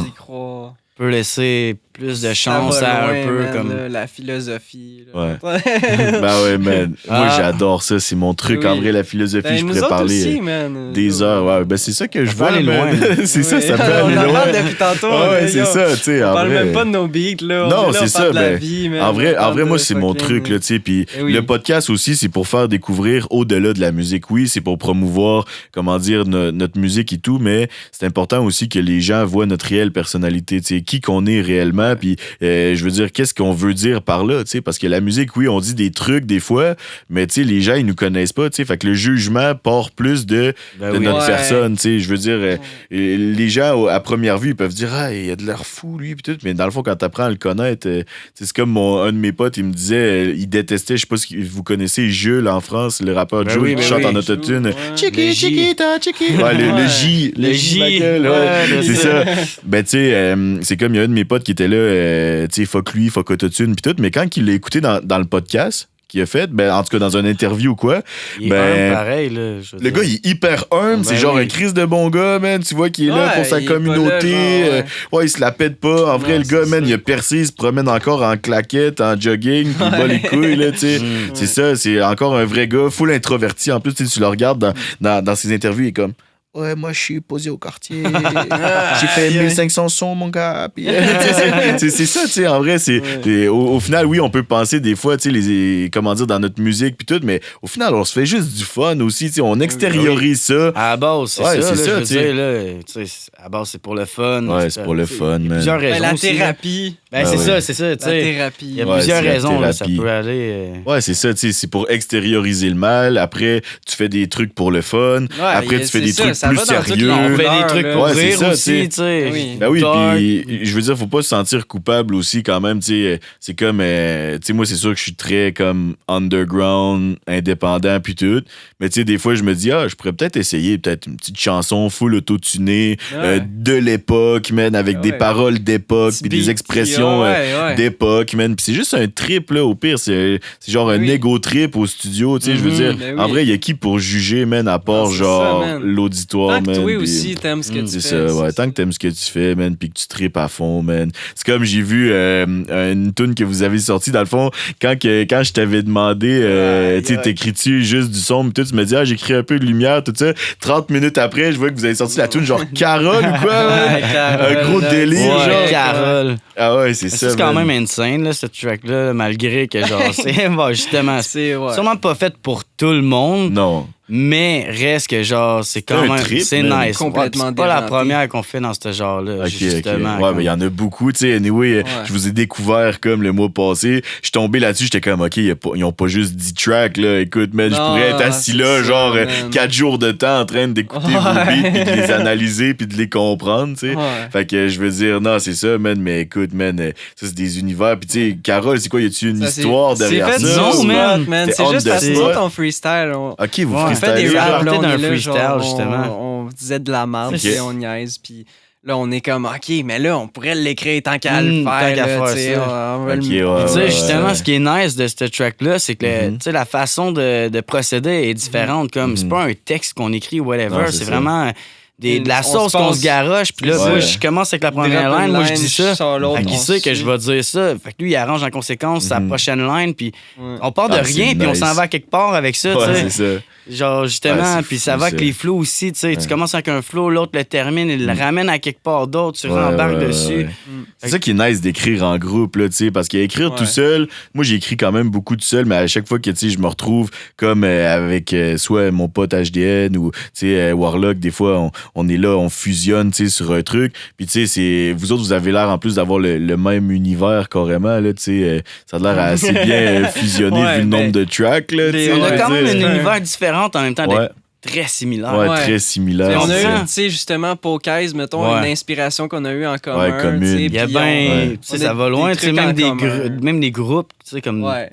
peut laisser plus de chance à un peu man, comme là, la philosophie. Là. Ouais. Ben ouais, man. Moi, j'adore ça. C'est mon truc. En vrai, la philosophie, je pourrais parler aussi, man. des heures. Ouais, ben c'est ça que je vois. aller loin. C'est ça peut aller loin. On en parle depuis tantôt. Ouais, c'est ça, tu sais. On parle même pas de nos beats, là. Non, c'est ça. En vrai, moi, de c'est mon truc, là, tu sais. Puis le podcast aussi, c'est pour faire découvrir au-delà de la musique. Oui, c'est pour promouvoir, comment dire, notre musique et tout, mais c'est important aussi que les gens voient notre réelle personnalité, tu sais, qui qu'on est réellement. Puis, je veux dire, qu'est-ce qu'on veut dire par là, tu sais, parce que la musique, oui, on dit des trucs des fois, mais tu sais, les gens, ils nous connaissent pas, tu sais, fait que le jugement part plus de notre personne, tu sais, je veux dire, les gens, à première vue, ils peuvent dire, ah, il a de l'air fou, lui, puis tout, mais dans le fond, quand t'apprends à le connaître, c'est comme un de mes potes, il me disait, il détestait, je sais pas si vous connaissez Jules en France, le rappeur Jules qui chante en autotune, Chiki, Chiquita, Chiki, ouais, le J, c'est ça, ben tu sais, c'est comme il y a un de mes potes qui était là, tu sais, fuck lui, fuck autotune pis tout, mais quand il l'a écouté dans le podcast qu'il a fait, ben en tout cas dans une interview ou quoi, il est pareil là, le gars il est hyper humble, c'est genre un Chris de bon gars, man, tu vois qu'il est là pour sa communauté, il se la pète pas, en vrai le gars, man, il a percé, il se promène encore en claquette, en jogging, pis il bat les couilles là, tu sais, c'est ça, c'est encore un vrai gars, full introverti, en plus tu le regardes dans ses interviews, il est comme ouais, moi, je suis posé au quartier. J'ai fait 1500 sons, mon gars. Puis, c'est ça, tu sais. En vrai, au final, oui, on peut penser des fois, tu sais, comment dire, dans notre musique, puis tout, mais au final, on se fait juste du fun aussi, tu sais. On extériorise ça. À la base, c'est ça, tu sais. À la base, c'est pour le fun. Ouais, c'est pour le fun, man. Plusieurs raisons. La thérapie. Ben, c'est ça, tu sais. La thérapie. Il y a plusieurs raisons, là, ça peut aller. Ouais, c'est ça, tu sais. C'est pour extérioriser le mal. Après, tu fais des trucs pour le fun. Après, tu fais des trucs plus sérieux. On fait des trucs pour rire aussi, tu sais. Ben oui, puis je veux dire, faut pas se sentir coupable aussi quand même, tu sais. C'est comme, tu sais, moi, c'est sûr que je suis très comme underground, indépendant, puis tout. Mais tu sais, des fois, je me dis, je pourrais peut-être essayer peut-être une petite chanson full auto-tunée de l'époque, man, avec des paroles d'époque, puis des expressions d'époque, man. Puis c'est juste un trip, là, au pire. C'est genre un ego trip au studio, tu sais. Je veux dire, en vrai, il y a qui pour juger, man, à part genre l'auditoire, man. Tant que toi aussi, t'aimes ce que tu fais. C'est ça, ouais. Tant que t'aimes ce que tu fais, man, puis que tu tripes à fond, man. C'est comme j'ai vu une tune que vous avez sortie, dans le fond, quand je t'avais demandé, tu sais, t'écris-tu juste du son, pis tout, tu me dis, j'écris un peu de lumière, tout ça. 30 minutes après, je vois que vous avez sorti la tune genre Carole ou quoi, man? Un gros délire, genre. Carole. Ah ouais, c'est ça. C'est quand même insane, là, cette track-là, malgré que, genre, c'est justement, c'est sûrement pas fait pour tout le monde. Non. Mais reste que genre, c'est quand même. Trip, c'est nice. Complètement c'est pas la première qu'on fait dans ce genre-là. Justement. Ouais, mais il y en a beaucoup. Tu sais, anyway, je vous ai découvert comme le mois passé. Je suis tombé là-dessus, j'étais comme, OK, ils ont pas juste 10 tracks, là. Écoute, man, je pourrais être assis là, genre, 4 jours de temps en train d'écouter vos beats, puis de les analyser, puis de les comprendre, tu sais. Fait que je veux dire, non, c'est ça, man, mais écoute, man, ça, c'est des univers. Puis, tu sais, Carole, c'est quoi, y a-tu une histoire derrière ça? Non, man. C'est juste parce que c'est ton freestyle. OK, vous freestyle. Fait des raps, là, d'un freestyle, justement. On disait de la merde, puis on niaise, puis là, on est comme, OK, mais là, on pourrait l'écrire tant qu'à le faire. Tu sais, justement, ce qui est nice de ce track-là, c'est que la façon de procéder est différente. Comme, c'est pas un texte qu'on écrit ou whatever, c'est vraiment de la sauce qu'on se garoche. Puis là, moi, je commence avec la première line, moi, je dis ça. Fait qu'il sait que je vais dire ça. Fait que lui, il arrange en conséquence sa prochaine line, puis on part de rien, puis on s'en va quelque part avec ça. Ouais, c'est ça. Genre, justement, Ouais, puis c'est ça fou, va ça. avec les flows aussi, tu sais. Tu commences avec un flow, l'autre le termine, il le ramène à quelque part d'autre, tu rembarques dessus. C'est ça qui est nice d'écrire en groupe, là, tu sais, parce qu'écrire tout seul, moi, j'écris quand même beaucoup tout seul, mais à chaque fois que, tu sais, je me retrouve comme avec soit mon pote HDN ou, tu sais, Warlock, des fois, on est là, on fusionne, tu sais, sur un truc, puis, tu sais, vous autres, vous avez l'air, en plus, d'avoir le même univers, carrément, là, tu sais, ça a l'air assez bien fusionné vu le nombre de tracks, là, tu sais. On a quand même dire. un univers différent en même temps, d'être très similaire. Ouais, très similaire. On a c'est eu, ça. tu sais, justement, Pokaze, mettons, une inspiration qu'on a eue en commun. Ouais, commune. tu sais, Il y a puis bien, tu sais, on ça a va loin, des tu sais, trucs même en commun. même des groupes, tu sais, comme Ouais.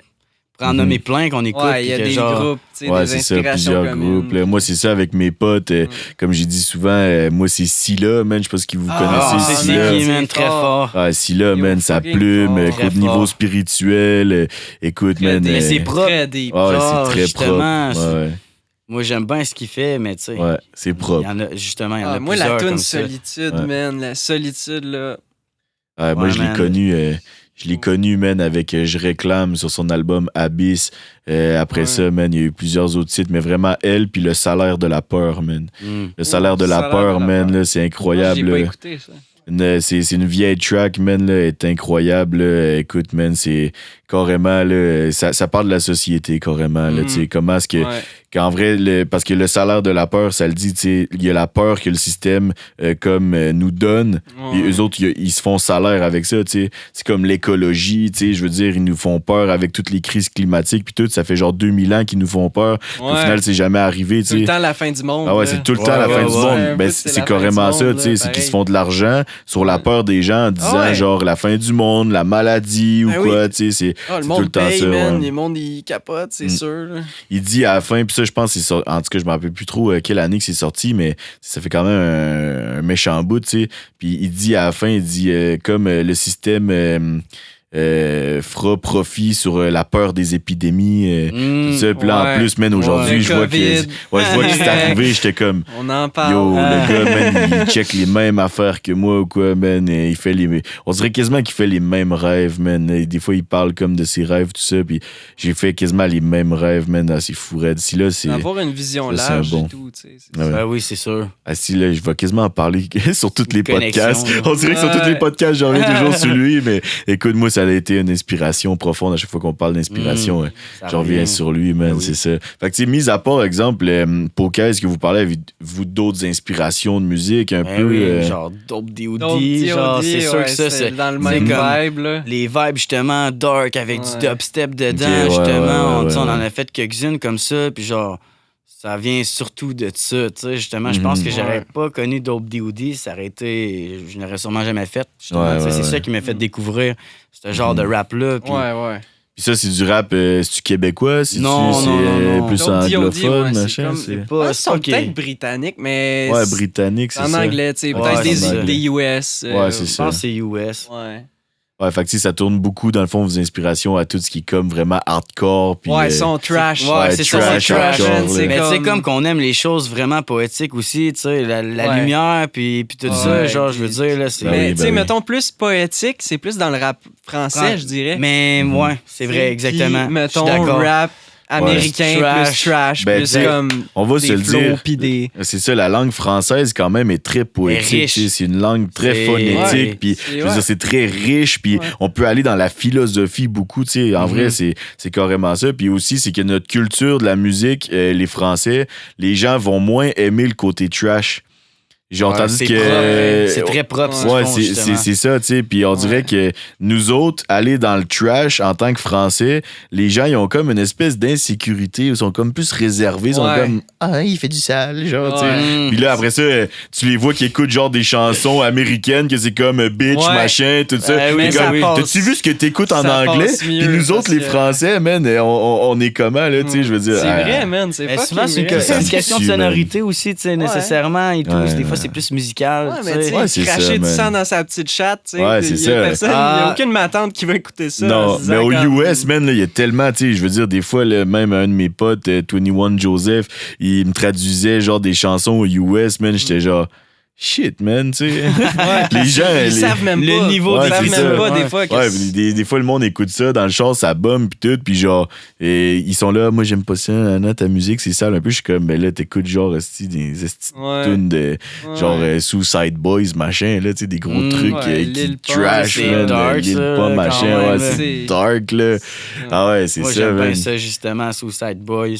pour en nommer plein qu'on écoute. Ouais, il y a puis que des genre, groupes, tu sais, Ouais, des c'est ça, inspirations plusieurs communes. groupes. Là. Moi, c'est ça avec mes potes. Comme j'ai dit souvent, moi, c'est Scylla, man. Je sais pas si vous connaissez c'est Scylla. qui, c'est man, très fort. Ah, Scylla, Yo, man, sa fucking plume, fort. écoute, Très niveau fort. spirituel, écoute, man. Mais c'est propre. Très deep. Ouais, genre, c'est très justement, propre. Ouais, Moi, j'aime bien ce qu'il fait, mais tu sais, ouais, c'est il y propre. en a, justement, il y en Ah, a moi, plusieurs la comme tune ça. Solitude, Ouais. man. La solitude, là. Ouais, moi, Ouais, je l'ai man. connu. Je l'ai connu, man, avec Je réclame sur son album Abyss. Après Ouais. ça, man, il y a eu plusieurs autres titres, mais vraiment elle, puis Le salaire de la peur, man. Le salaire de la Salaire peur, de la man, peur. là, c'est Moi, incroyable. j'ai pas là. écouté ça. C'est une vieille track, man, là, elle est incroyable. Là. Écoute, man, c'est carrément, là, ça parle de la société, carrément. Là, tu sais, comment est-ce que, Ouais. qu'en vrai, parce que le salaire de la peur, ça le dit, tu sais, il y a la peur que le système nous donne, puis Ouais. eux autres, ils se font salaire avec ça, tu sais. C'est comme l'écologie, tu sais, je veux dire, ils nous font peur avec toutes les crises climatiques, puis tout, ça fait genre 2000 ans qu'ils nous font peur. Puis au Ouais. final, c'est jamais arrivé, tu Tout le sais. temps la fin du monde. Ah ouais, là. c'est tout le temps Ouais, la fin ouais, du ouais. monde. Un Ben, peu, c'est la fin carrément du ça, monde, tu sais, là, c'est qu'ils pareil. se font de l'argent sur la peur des gens en disant ouais. genre la fin du monde, la maladie ou Ben quoi, oui. tu sais, c'est Ah, le c'est monde tout le temps paye, ça. man. ouais. Le monde, il capote, c'est sûr. là. Il dit à la fin, puis ça, je pense, en tout cas, je me rappelle plus trop quelle année que c'est sorti, mais ça fait quand même un méchant bout, tu sais. Puis il dit à la fin, il dit comme le système fera profit sur la peur des épidémies. Tout ça. Puis là, en ouais. plus, man, aujourd'hui, Le je vois COVID. je vois que c'est arrivé, j'étais comme. On en parle. Yo, le gars, man, il check les mêmes affaires que moi ou quoi, man. Et il fait on dirait quasiment qu'il fait les mêmes rêves, man. Et des fois, il parle comme de ses rêves, tout ça. Puis j'ai fait quasiment les mêmes rêves, man. Ah, c'est fou, raide. Si là, c'est. Avoir une vision ça, c'est large un bon. et tout, tu sais. c'est Ah ouais. Ben oui, c'est sûr. Ah, si là, je vais quasiment en parler sur tous les connexion, podcasts. là. On dirait que sur tous les Ouais. podcasts, j'en reviens toujours sur lui. Mais écoute, moi, ça a été une inspiration profonde. À chaque fois qu'on parle d'inspiration, Ça je reviens revient. sur lui, man. oui. C'est ça. Fait que, tu sais, mis à part, exemple, Poké, est-ce que vous parlez avec vous d'autres inspirations de musique un Ben peu? oui, genre Dope D.O.D. Donc, genre, c'est sûr que ça, c'est dans le c'est même comme vibe, là. les vibes, justement, dark, avec Ouais. du dubstep dedans, Ok, ouais, justement. ouais, Tu sais, on ouais, en ouais. a fait quelques-unes comme ça, puis genre, ça vient surtout de ça, tu sais, justement. Je pense que j'aurais Ouais. pas connu Dope D.O.D., ça aurait été... Je n'aurais sûrement jamais fait, justement. Ouais, Tu sais, ouais, c'est ouais. ça qui m'a fait découvrir ce genre de rap-là. Puis Ouais, ouais. Puis ça, c'est du rap, c'est-tu québécois? Non, c'est non, non. plus Donc, D.O.D., anglophone, ouais, c'est machin? comme- c'est- pas... Ils sont ok. peut-être britanniques, mais. Ouais, c'est britannique, c'est en ça. anglais, tu sais. Ouais, Peut-être c'est en des US. Ouais, c'est Je ça. pense que c'est US. Ouais. Ouais, fait que, tu sais, ça tourne beaucoup, dans le fond, vos inspirations à tout ce qui est comme vraiment hardcore. Puis, Ouais, ils sont trash. Ouais, c'est ça, trash, c'est trash. hardcore, man, c'est là. Mais tu sais, comme- comme qu'on aime les choses vraiment poétiques aussi, tu sais, la Ouais. lumière, puis tout Ouais, ça, genre, je veux puis- dire, là, c'est... Ben Mais, oui, tu sais, ben oui. mettons, plus poétique, c'est plus dans le rap français, je dirais. Mais, ouais, c'est vrai, Puis, exactement. mettons, je suis d'accord. rap américain, Trash. plus trash, Ben, plus tu sais, comme on va se des le flows, dire. puis des... C'est ça, la langue française, quand même, est très poétique. riche. Tu sais, c'est une langue très C'est- phonétique. ouais. Puis, C'est- je veux ouais. dire, c'est très riche. Puis, Ouais. on peut aller dans la philosophie beaucoup. Tu sais, en vrai, c'est carrément ça. Puis aussi, c'est que notre culture de la musique, les Français, les gens vont moins aimer le côté trash. J'ai entendu c'est que. propre, c'est très propre, ce qu'ils Ouais, font, c'est justement. ça, tu sais. Puis on dirait que nous autres, aller dans le trash en tant que Français, les gens, ils ont comme une espèce d'insécurité. Ils sont comme plus réservés. Ils sont Ouais. comme, ah, il fait du sale, genre, tu sais. Ouais. Puis là, après ça, tu les vois qui écoutent genre des chansons américaines, que c'est comme bitch, Ouais. machin, tout ça. mais T'es ça comme, passe- t'as-tu vu ce que t'écoutes en ça anglais? passe mieux Puis nous autres, parce les que- Français, man, on est comment, là, tu sais, je veux dire. C'est ah, vrai, man, c'est Mais pas souvent, c'est une, Ça me question de tue, man. sonorité aussi, tu sais, nécessairement, et tout. Ouais, Des fois, ouais. c'est plus musical, Ouais, tu mais sais. tu sais, Ouais, c'est cracher ça, du man. sang dans sa petite chatte, tu sais. Ouais, c'est il y a ça. personne, il y Ah. a aucune matante qui va écouter ça. en Non, se disant mais au comme- US, man, là, il y a tellement, tu sais, je veux dire, des fois, là, même un de mes potes, 21 Joseph, il me traduisait genre des chansons au US, man, j'étais genre, shit, man, tu sais. Les gens, ils savent même pas. Le niveau Ils Ouais, savent c'est même ça. pas des fois. que Ouais, c'est- des fois, le monde écoute ça dans le char, ça bombe pis tout, pis genre, ils sont là, moi j'aime pas ça, Anna, ta musique, c'est sale un peu. Je suis comme, ben là, t'écoutes genre, des esti Ouais. tunes de genre Ouais. Suicide Boys, machin, là, tu sais, des gros trucs ouais, qui Lil Pump, trash, c'est man. dark, Lil ça, Pump, quand machin, même, ouais, là. c'est C'est- dark, là. Ah ouais, c'est Moi, ça, j'aime bien man. ça, justement, Suicide Boys.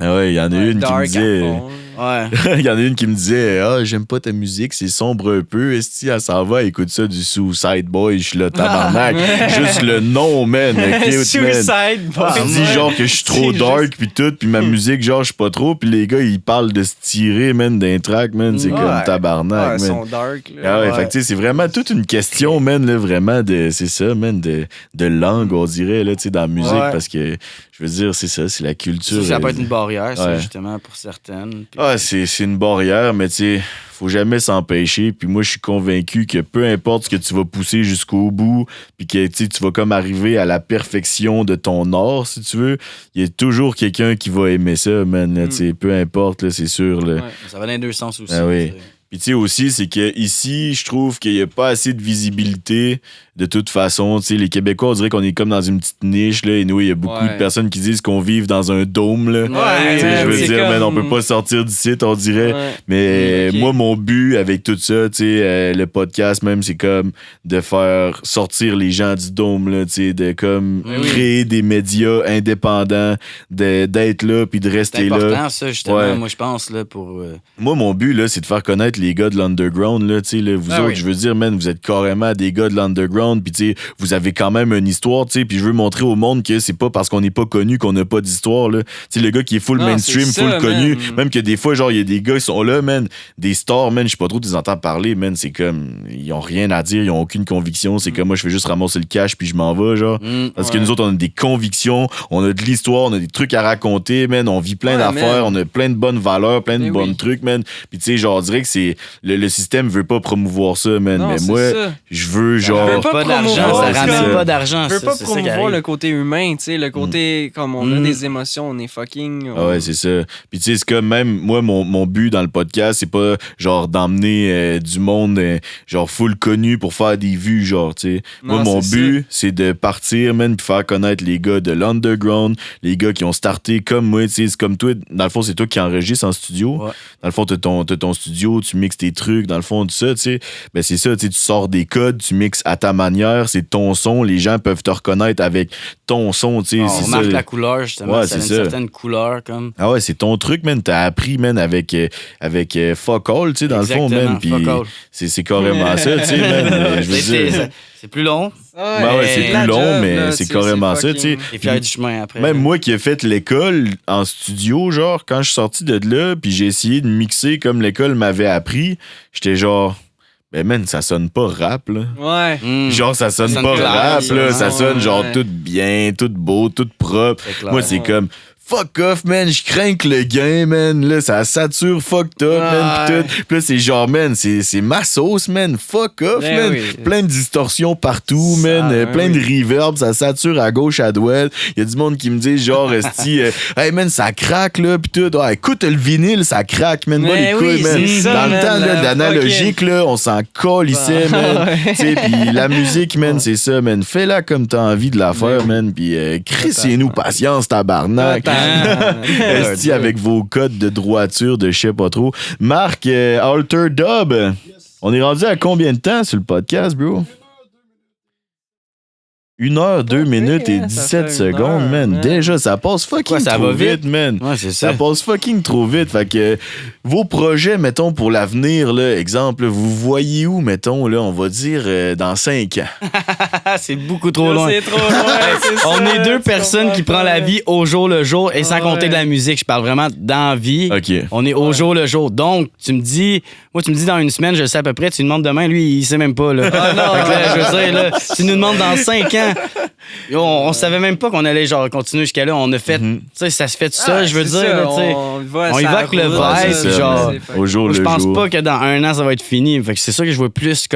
Ah ouais, il y en a Ouais, une qui me dark à disait. fond. Ouais. Il y en a une qui me disait ah j'aime pas ta musique, c'est sombre un peu, esti elle s'en va, écoute ça du Suicide Boy, je suis là tabarnak, juste le nom man, ok, man. Suicide Boy. Tu dis genre que je suis trop C'est dark puis tout, puis ma musique genre je suis pas trop, puis les gars ils parlent de se tirer man d'un track man, c'est Ouais. comme tabarnak Ouais, ils man. sont dark. Là. Ah ouais, Ouais. fait que tu sais, c'est vraiment toute une question, man, là, vraiment, c'est ça, man, de langue, on dirait, là, tu sais, dans la musique, Ouais. parce que, je veux dire, c'est ça, c'est la culture. Ça peut être une barrière, ça, ouais. justement, pour certaines. Puis- Ah, c'est une barrière, mais tu sais, faut jamais s'empêcher. Puis moi, je suis convaincu que peu importe ce que tu vas pousser jusqu'au bout, puis que tu sais, tu vas comme arriver à la perfection de ton art, si tu veux, il y a toujours quelqu'un qui va aimer ça, man. Là, tu sais, peu importe, là, c'est sûr. Là. Ouais. Ça va dans les deux sens aussi. Ah oui. tu sais. Puis tu sais aussi, c'est que ici, je trouve qu'il n'y a pas assez de visibilité de toute façon. Tu sais, les Québécois, on dirait qu'on est comme dans une petite niche, là. Et nous, il y a beaucoup Ouais. de personnes qui disent qu'on vit dans un dôme, là. Ouais, Tu sais, je veux c'est dire, comme- man, on peut pas sortir d'ici, on dirait. Ouais. Mais Ok. moi, mon but avec tout ça, tu sais, le podcast même, c'est comme de faire sortir les gens du dôme, là, tu sais, de comme Oui, oui. créer des médias indépendants, d'être là, puis de C'est rester là. important, ça, justement, Ouais. moi, je pense, là, pour... Moi, mon but, là, c'est de faire connaître les gars de l'underground, là, tu sais, là, vous Ah autres, oui. je veux dire, man, vous êtes carrément des gars de l'underground, puis tu sais, vous avez quand même une histoire, tu sais, puis je veux montrer au monde que c'est pas parce qu'on n'est pas connu qu'on n'a pas d'histoire, là. Tu sais, le gars qui est full Non, mainstream, c'est full ça, connu, man. même que des fois, genre, il y a des gars qui sont là, man, des stars, man, je sais pas trop, tu les entends parler, man, c'est comme, ils ont rien à dire, ils ont aucune conviction, c'est comme moi, je fais juste ramasser le cash, puis je m'en vais, genre. Parce que Ouais. nous autres, on a des convictions, on a de l'histoire, on a des trucs à raconter, man. On vit plein Ouais, d'affaires, man. on a plein de bonnes valeurs, plein de Mais bons oui. trucs, man. Puis tu sais, genre, on dirait que c'est le système veut pas promouvoir ça, man. Non, mais c'est moi, ça. je veux, veut genre. pas Pas d'argent, promouvoir, ça c'est ramène ça. pas d'argent. Je veux ça, pas c'est ça qui promouvoir arrive. le côté humain, tu sais, le côté comme on a des émotions, on est fucking. Ah ouais, c'est ça. Puis tu sais, c'est comme même, moi, mon but dans le podcast, c'est pas genre d'emmener du monde genre full connu pour faire des vues, genre, tu sais. Moi, Non, mon c'est but, c'est de partir, man, puis faire connaître les gars de l'underground, les gars qui ont starté comme moi, tu sais. C'est comme toi, dans le fond, c'est toi qui enregistres en studio. Ouais. Dans le fond, t'as ton studio, tu mixes tes trucs, dans le fond, tout ça, tu sais. Ben, c'est ça, tu sais, tu sors des codes, tu mixes à ta manière, c'est ton son, les gens peuvent te reconnaître avec ton son, tu sais. On c'est remarque ça. la couleur, justement. Ouais, ça a c'est une ça. certaine couleur, comme... Ah ouais, c'est ton truc, man. T'as appris, man, avec Fuck All, tu sais, dans le fond, man. Puis Fuck all. c'est carrément ça, tu sais, man. Je veux dire. C'est plus long. Ben ouais, c'est plus long, mais c'est carrément ça, tu sais. T'es fier du chemin après. Même moi qui ai fait l'école en studio, genre, quand je suis sorti de là, puis j'ai essayé de mixer comme l'école m'avait appris, j'étais genre, ben man, ça sonne pas rap, là. Ouais. Mm. Genre, ça sonne Ça sonne pas clair, rap, ça, là. non, Ça sonne genre ouais. tout bien, tout beau, tout propre. C'est clair. Moi, c'est Ouais. comme fuck off, man, je crains que le gain, man. Là, ça sature fucked up, man. Pis Ouais. tout. Puis là, c'est genre, man, c'est ma sauce, man. Fuck off, Ben man. oui. Plein de distorsions partout, Ça, man. ben Plein de oui. reverb, ça sature à gauche, à droite. Il y a du monde qui me dit, genre, esti, hey, man, ça craque, là. Pis tout. Ah, écoute, le vinyle, ça craque, man. Moi, Mais les couilles, oui, man. c'est ça, Dans le man, temps, là, la d'analogique, là, on s'en colissait, man. Ouais. Tu sais, pis la musique, man, c'est ça, man. Fais-la comme t'as envie de la faire, man. Pis crissez-nous patience, tabarnak. Esti avec vos codes de droiture de je sais pas trop. Marc, Alter Dub, on est rendu à combien de temps sur le podcast, bro? 1 heure, 2 minutes et hein, ça 17 fait secondes, 1 heure, man. man. Déjà, ça passe fucking Quoi, ça trop va vite, vite? man. Ouais, c'est Ça ça. passe fucking trop vite. Fait que vos projets, mettons, pour l'avenir, là, exemple, vous voyez où, mettons, là, on va dire dans 5 ans? C'est beaucoup trop loin. C'est trop loin. c'est On ça, est deux tu personnes comprends qui prennent pas. la vie au jour le jour et sans Ouais. compter de la musique. Je parle vraiment d'envie. OK. On est au jour le jour. Donc, tu me dis dans une semaine, je sais à peu près. Tu lui demandes demain, lui, il sait même pas. Là. Ah non. Fait que là, je veux dire, là, tu nous demandes dans 5 ans. On savait même pas qu'on allait genre continuer jusqu'à là. On a fait, tu sais, ça se fait tout ça, je veux dire. Là, on y va avec le vibe, genre. Au jour le jour. Je pense jour. pas que dans 1 an, ça va être fini. Fait que c'est sûr que je vois plus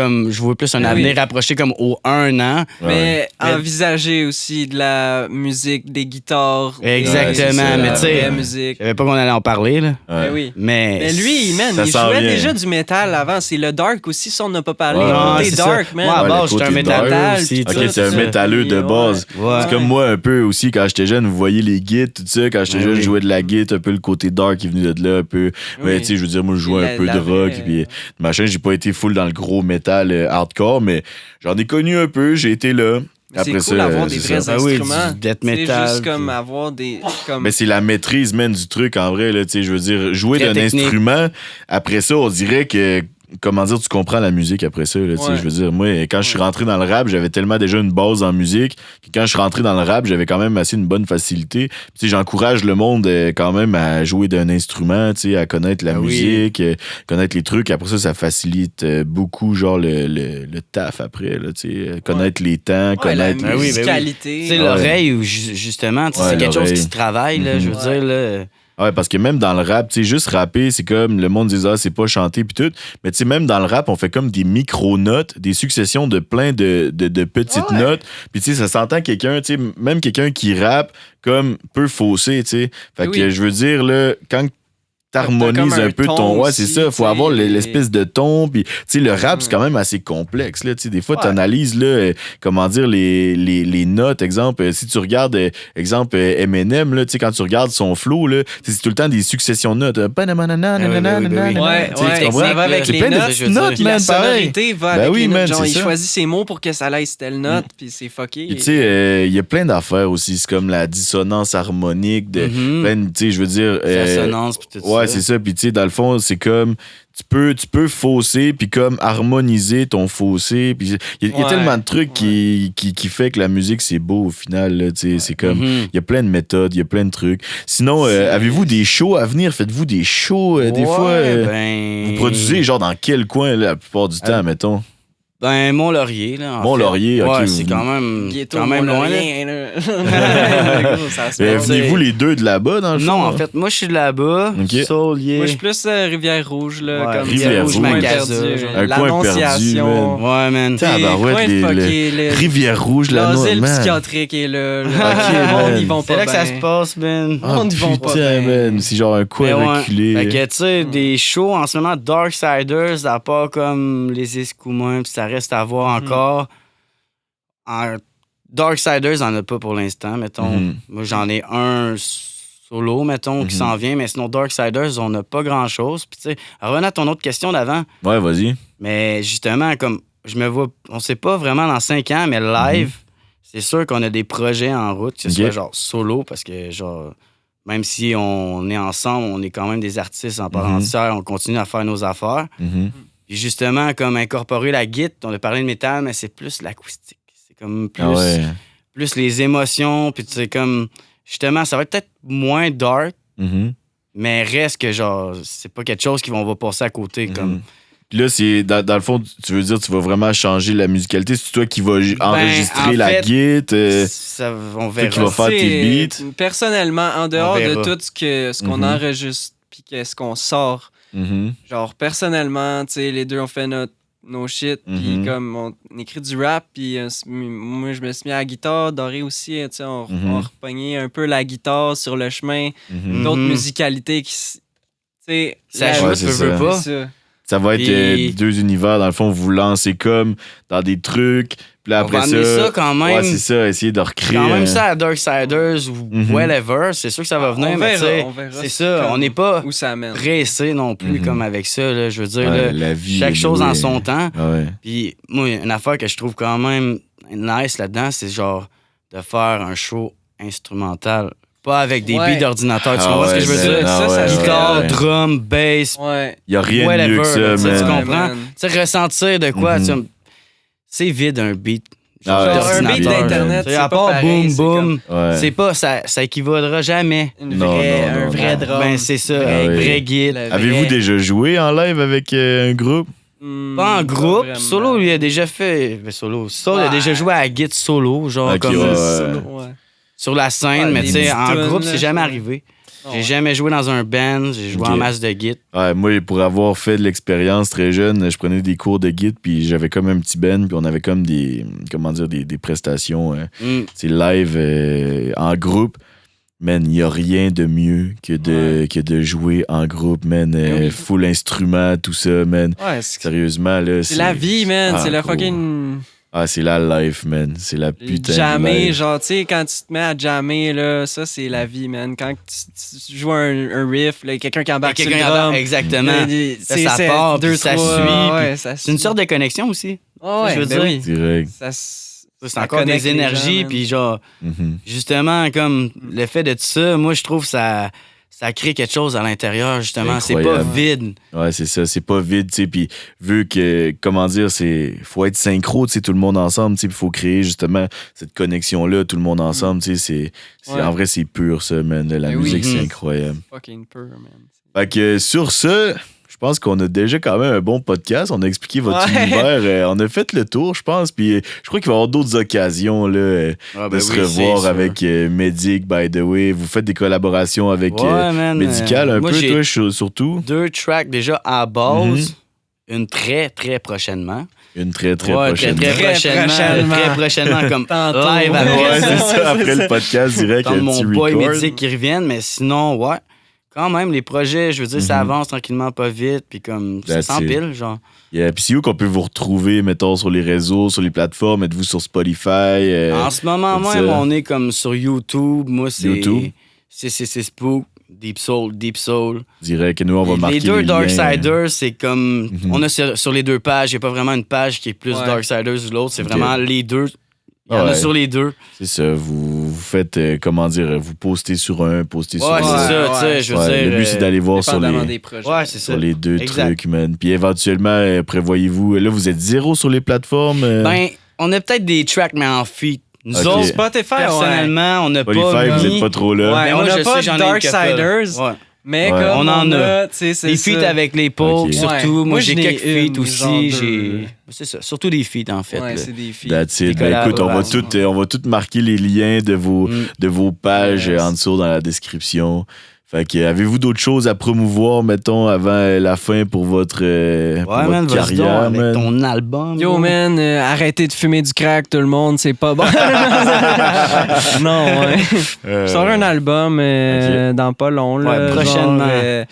un avenir rapproché comme au 1 an. Mais envisager aussi de la musique, des guitares. Exactement, mais tu sais, musique. je savais pas qu'on allait en parler, là. Mais oui. Mais lui, man, il jouait déjà du métal avant. C'est le dark aussi, ça, on n'a pas parlé. Côté dark, man. Moi, à base, j'étais un métalleux aussi. Ok, t'es un métalleux de base. C'est comme moi un peu aussi, quand j'étais jeune, vous voyez les guides, tout ça. Quand j'étais jeune, je jouais de la guitare, un peu le côté dark qui venait de là, un peu. Mais tu sais, je veux dire, moi, je jouais un peu de rock, puis machin. J'ai pas été full dans le gros métal hardcore, mais j'en ai connu un peu, j'ai été là. Après c'est cool d'avoir des vrais instruments. Du death metal. C'est juste comme avoir des... Mais c'est la maîtrise, man, du truc, en vrai, là, tu sais, je veux dire, jouer d'un instrument, après ça, on dirait que... Comment dire, tu comprends la musique après ça, là, tu sais, je veux dire, moi, quand je suis rentré dans le rap, j'avais tellement déjà une base en musique que quand je suis rentré dans le rap, j'avais quand même assez une bonne facilité. Tu sais, j'encourage le monde quand même à jouer d'un instrument, tu sais, à connaître la musique, connaître les trucs. Après ça, ça facilite beaucoup, genre, le taf après, là, tu sais, connaître les temps, connaître la musicalité. Tu sais, l'oreille, justement, tu sais, c'est quelque chose qui se travaille, là, je veux dire, là... Ouais, parce que même dans le rap, tu sais, juste rapper, c'est comme le monde dit, c'est pas chanter puis tout. Mais tu sais, même dans le rap, on fait comme des micro-notes, des successions de plein de petites notes. Puis tu sais, ça s'entend quelqu'un, tu sais, même quelqu'un qui rappe, comme, peut fausser, tu sais. Fait que je veux dire, là, quand t'harmonises un peu ton... Ouais, c'est ça. Faut avoir l'espèce de ton. Puis, tu sais, le rap, c'est quand même assez complexe, là. Tu sais, des fois, t'analyses, là, comment dire, les notes. Exemple, si tu regardes, exemple, Eminem, là, tu sais, quand tu regardes son flow, là, c'est tout le temps des successions de notes. Ouais, ça va avec les notes, la sonorité va avec les notes. Genre, il choisit ses mots pour que ça aille telle note, puis c'est fucké. Tu sais, il y a plein d'affaires aussi. C'est comme la dissonance harmonique, de plein, tu sais, je veux dire... L'assonance, puis tout ça. Ouais, c'est ça. Puis, tu sais, dans le fond, c'est comme... Tu peux fausser, puis comme harmoniser ton fossé. Puis il y a tellement de trucs qui fait que la musique, c'est beau au final. Là, tu sais, c'est comme... Il y a plein de méthodes, il y a plein de trucs. Sinon, avez-vous des shows à venir? Faites-vous des shows des fois? Vous produisez genre dans quel coin là, la plupart du temps, mettons? Ben, Mont-Laurier, là. Mont-Laurier, OK. Ouais, c'est quand même loin, là. Venez-vous les deux de là-bas, dans le fond? Non, en fait, moi, je suis de là-bas. Saulier. Moi, je suis plus Rivière-Rouge, là. Ouais, comme Rivière-Rouge, Macasa. Un coin perdu, man. Ouais, man. Rivière-Rouge, l'asile psychiatrique est là. OK, ils vont pas c'est là que ça se passe, man. Putain, man. C'est genre un coin reculé. Fait que, tu sais, des shows, en ce moment, Darksiders, à part comme les Escoumins, pis ça reste à voir encore. Darksiders, on en a pas pour l'instant, mettons. Moi, j'en ai un solo, mettons, qui s'en vient, mais sinon, Darksiders, on n'a pas grand-chose. Puis, tu sais, revenons à ton autre question d'avant. Ouais, vas-y. Mais justement, comme je me vois, on sait pas vraiment dans 5 ans, mais live, c'est sûr qu'on a des projets en route, que ce soit genre solo, parce que, genre, même si on est ensemble, on est quand même des artistes en part entière, on continue à faire nos affaires. Puis justement, comme incorporer la guitare, on a parlé de métal, mais c'est plus l'acoustique. C'est comme plus les émotions, puis tu sais, comme... Justement, ça va être peut-être moins dark, mais reste que, genre, c'est pas quelque chose qu'on va passer à côté, comme... Puis là, c'est, dans le fond, tu veux dire, tu vas vraiment changer la musicalité. C'est toi qui vas enregistrer la guitare. On verra. Qui va faire tes beats. Personnellement, en dehors de tout ce qu'on enregistre puis ce qu'on sort, genre, personnellement, tu sais, les deux, on fait nos shit, puis comme on écrit du rap, puis moi, je me suis mis à la guitare, Doré aussi, tu sais, on repognait un peu la guitare sur le chemin, d'autres musicalités qui, tu sais... Ça joue, tu veux pas. Ça va être deux univers, dans le fond, vous lancez comme dans des trucs, puis là, après on va amener ça quand même. Ouais, c'est ça, essayer de recréer. Quand même ça à Darksiders ou whatever, c'est sûr que ça va venir, on mais verra, c'est ça, on n'est pas pressé non plus comme avec ça, là, je veux dire, là, chaque chose en son temps. Puis moi, une affaire que je trouve quand même nice là-dedans, c'est genre de faire un show instrumental. Pas avec des beats d'ordinateur, tu comprends ce que je veux dire? Guitare, drum, bass, y a rien de mieux que ça, man. Tu comprends? Tu sais, ressentir de quoi? C'est vide un beat. Un beat d'Internet, c'est à pas part pareil, boom, boom, c'est pas, ça équivaudra jamais. Un vrai drum. Ben, c'est ça, un vrai guide. Avez-vous déjà joué en live avec un groupe? Pas en groupe. vraiment. Solo, il a déjà fait. Solo. Il a déjà joué à la guitare solo, genre Ok, comme Ouais. sur la scène, Ouais, mais des tu sais, petites en tunes, groupe, là, c'est jamais ouais. arrivé. J'ai Ouais. jamais joué dans un band, j'ai joué Ok. en masse de guitare. Ouais, moi, pour avoir fait de l'expérience très jeune, je prenais des cours de guide, puis j'avais comme un petit band, puis on avait comme des prestations c'est live en groupe. Man, il n'y a rien de mieux que de jouer en groupe, man. Oui. Full instrument, tout ça, man. Ouais, Sérieusement, là. c'est la vie, man. C'est la gros. fucking. Ah, c'est la life, man. C'est la putain de Jammer, life. genre, tu sais, quand tu te mets à jammer, là, ça, c'est la vie, man. Quand tu joues un riff, là, quelqu'un qui embarque sur le drum. Exactement. C'est ça part, puis ça suit, puis ça C'est une sorte de connexion aussi. ouais, je veux ben dire. oui. Direct. C'est encore des énergies, puis genre, Mhm. justement, comme le fait de ça, moi, je trouve ça crée quelque chose à l'intérieur, justement. C'est C'est pas incroyable. vide. Ouais, c'est ça. C'est pas vide, tu sais. Puis, vu que, comment dire, faut être synchro, tu sais, tout le monde ensemble, tu sais. Puis, faut créer, justement, cette connexion-là, tout le monde ensemble, tu sais. Ouais. En vrai, c'est pur, ça, man. La Ben oui. musique, c'est Mhm. incroyable. Fucking pur, man. Fait que, sur ce, je pense qu'on a déjà quand même un bon podcast. On a expliqué votre Ouais. univers. On a fait le tour, je pense. Puis, je crois qu'il va y avoir d'autres occasions, là, Ah, de ben se oui, revoir c'est sûr. avec Medic, by the way. Vous faites des collaborations avec Ouais, man, Médical, un moi, peu, j'ai toi, surtout. 2 tracks déjà à base. Une très, très prochainement. Une très, très Ouais, prochaine. très, très prochainement. prochainement. Très prochainement, comme Tantôt. live Ouais, après. c'est ça, après le podcast direct, Tant un mon petit boy record. médic qui revienne, mais sinon, ouais. Quand même, les projets, je veux dire, ça Mhm. avance tranquillement, pas vite, puis comme, ça That's it. s'empile, genre. Yeah, puis c'est où qu'on peut vous retrouver, mettons, sur les réseaux, sur les plateformes? Êtes-vous sur Spotify? En ce moment, tout moi, ça. on est comme sur YouTube. Moi, c'est. YouTube? C'est Spook, Deep Soul. Direct, que nous, on va marquer Les deux les liens. Darksiders, c'est comme. Mhm. On a sur les deux pages. Il n'y a pas vraiment une page qui est plus Ouais. Darksiders ou l'autre. C'est Ok. vraiment les deux. Il y en Ouais. a sur les deux. C'est ça, vous faites, comment dire, vous postez sur un, postez sur Ouais, l'autre. c'est ça, Ouais, tu sais. Je veux Ouais, dire. le but, c'est d'aller voir sur Dépendamment les, des projets. Ouais, c'est ça. sur les deux Exact. trucs, man. Puis éventuellement, prévoyez-vous, là, vous êtes 0 sur les plateformes? Ben, on a peut-être des tracks, mais en feat. Nous Ok. autres, Spotify, personnellement, on n'a Spotify, pas vous mis... êtes pas trop là. Ouais. Mais on moi, n'a je pas sais, de j'en ai une couple. Darksiders. Ouais. Mais Ouais. comme On en a. tu sais, c'est Des ça. feats avec les pauvres, Ok. surtout. Ouais. Moi, j'ai j'en ai quelques feats une, genre aussi. deux. C'est ça. Surtout des feats, en fait. Ouais, là. c'est des filles. That's it. Des Ben, écoute, on va collaborations. tout marquer les liens de vos pages Yes. en dessous dans la description. Fait que, avez-vous d'autres choses à promouvoir, mettons, avant la fin pour votre, pour Ouais, votre man, vas-y donc carrière, avec man? ton album. Yo, bro. man, arrêtez de fumer du crack, tout le monde, c'est pas bon. Non, ouais. Je sors un album dans pas long, là. Ouais, prochainement. genre,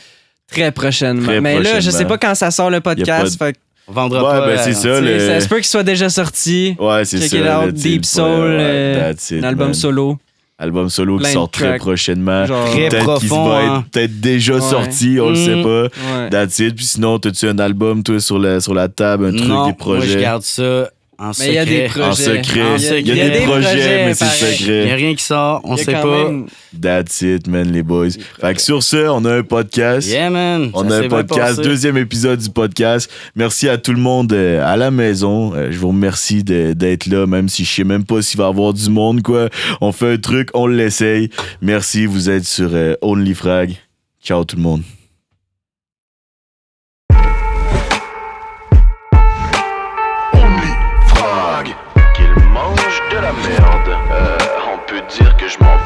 très prochainement. Très Mais là, je prochainement. sais pas quand ça sort le podcast. Fait que, On vendra Ouais, pas. ben, c'est ça, tu sais, le- ça se peut qu'il soit déjà sorti. Ouais, c'est ça. Check it là, out, tu sais, Deep Soul, that's it, un album man. solo. Album solo qui Plein de sort très tracks. prochainement. Genre, Très Peut-être qu'il profond, va hein. être peut-être déjà Ouais. sorti, on le sait pas. Ouais. That's it. Puis sinon, t'as-tu un album, toi, sur la table, un truc, Non, des projets? moi, je garde ça en Mais secret. il y a des projets. En secret. En Il y a secret. des projets, mais c'est pareil. Il n'y a secret. rien qui sort, on Il y a sait quand pas. même- That's it, man, les boys. Fait que sur ce, on a un podcast. Yeah, man. On ça a s'est un bien podcast, passé. deuxième épisode du podcast. Merci à tout le monde à la maison. Je vous remercie d'être là, même si je sais même pas s'il va y avoir du monde, quoi. On fait un truc, on l'essaye. Merci, vous êtes sur OnlyFrag. Ciao tout le monde. OnlyFrag, qu'il mange de la merde. On peut dire que je m'en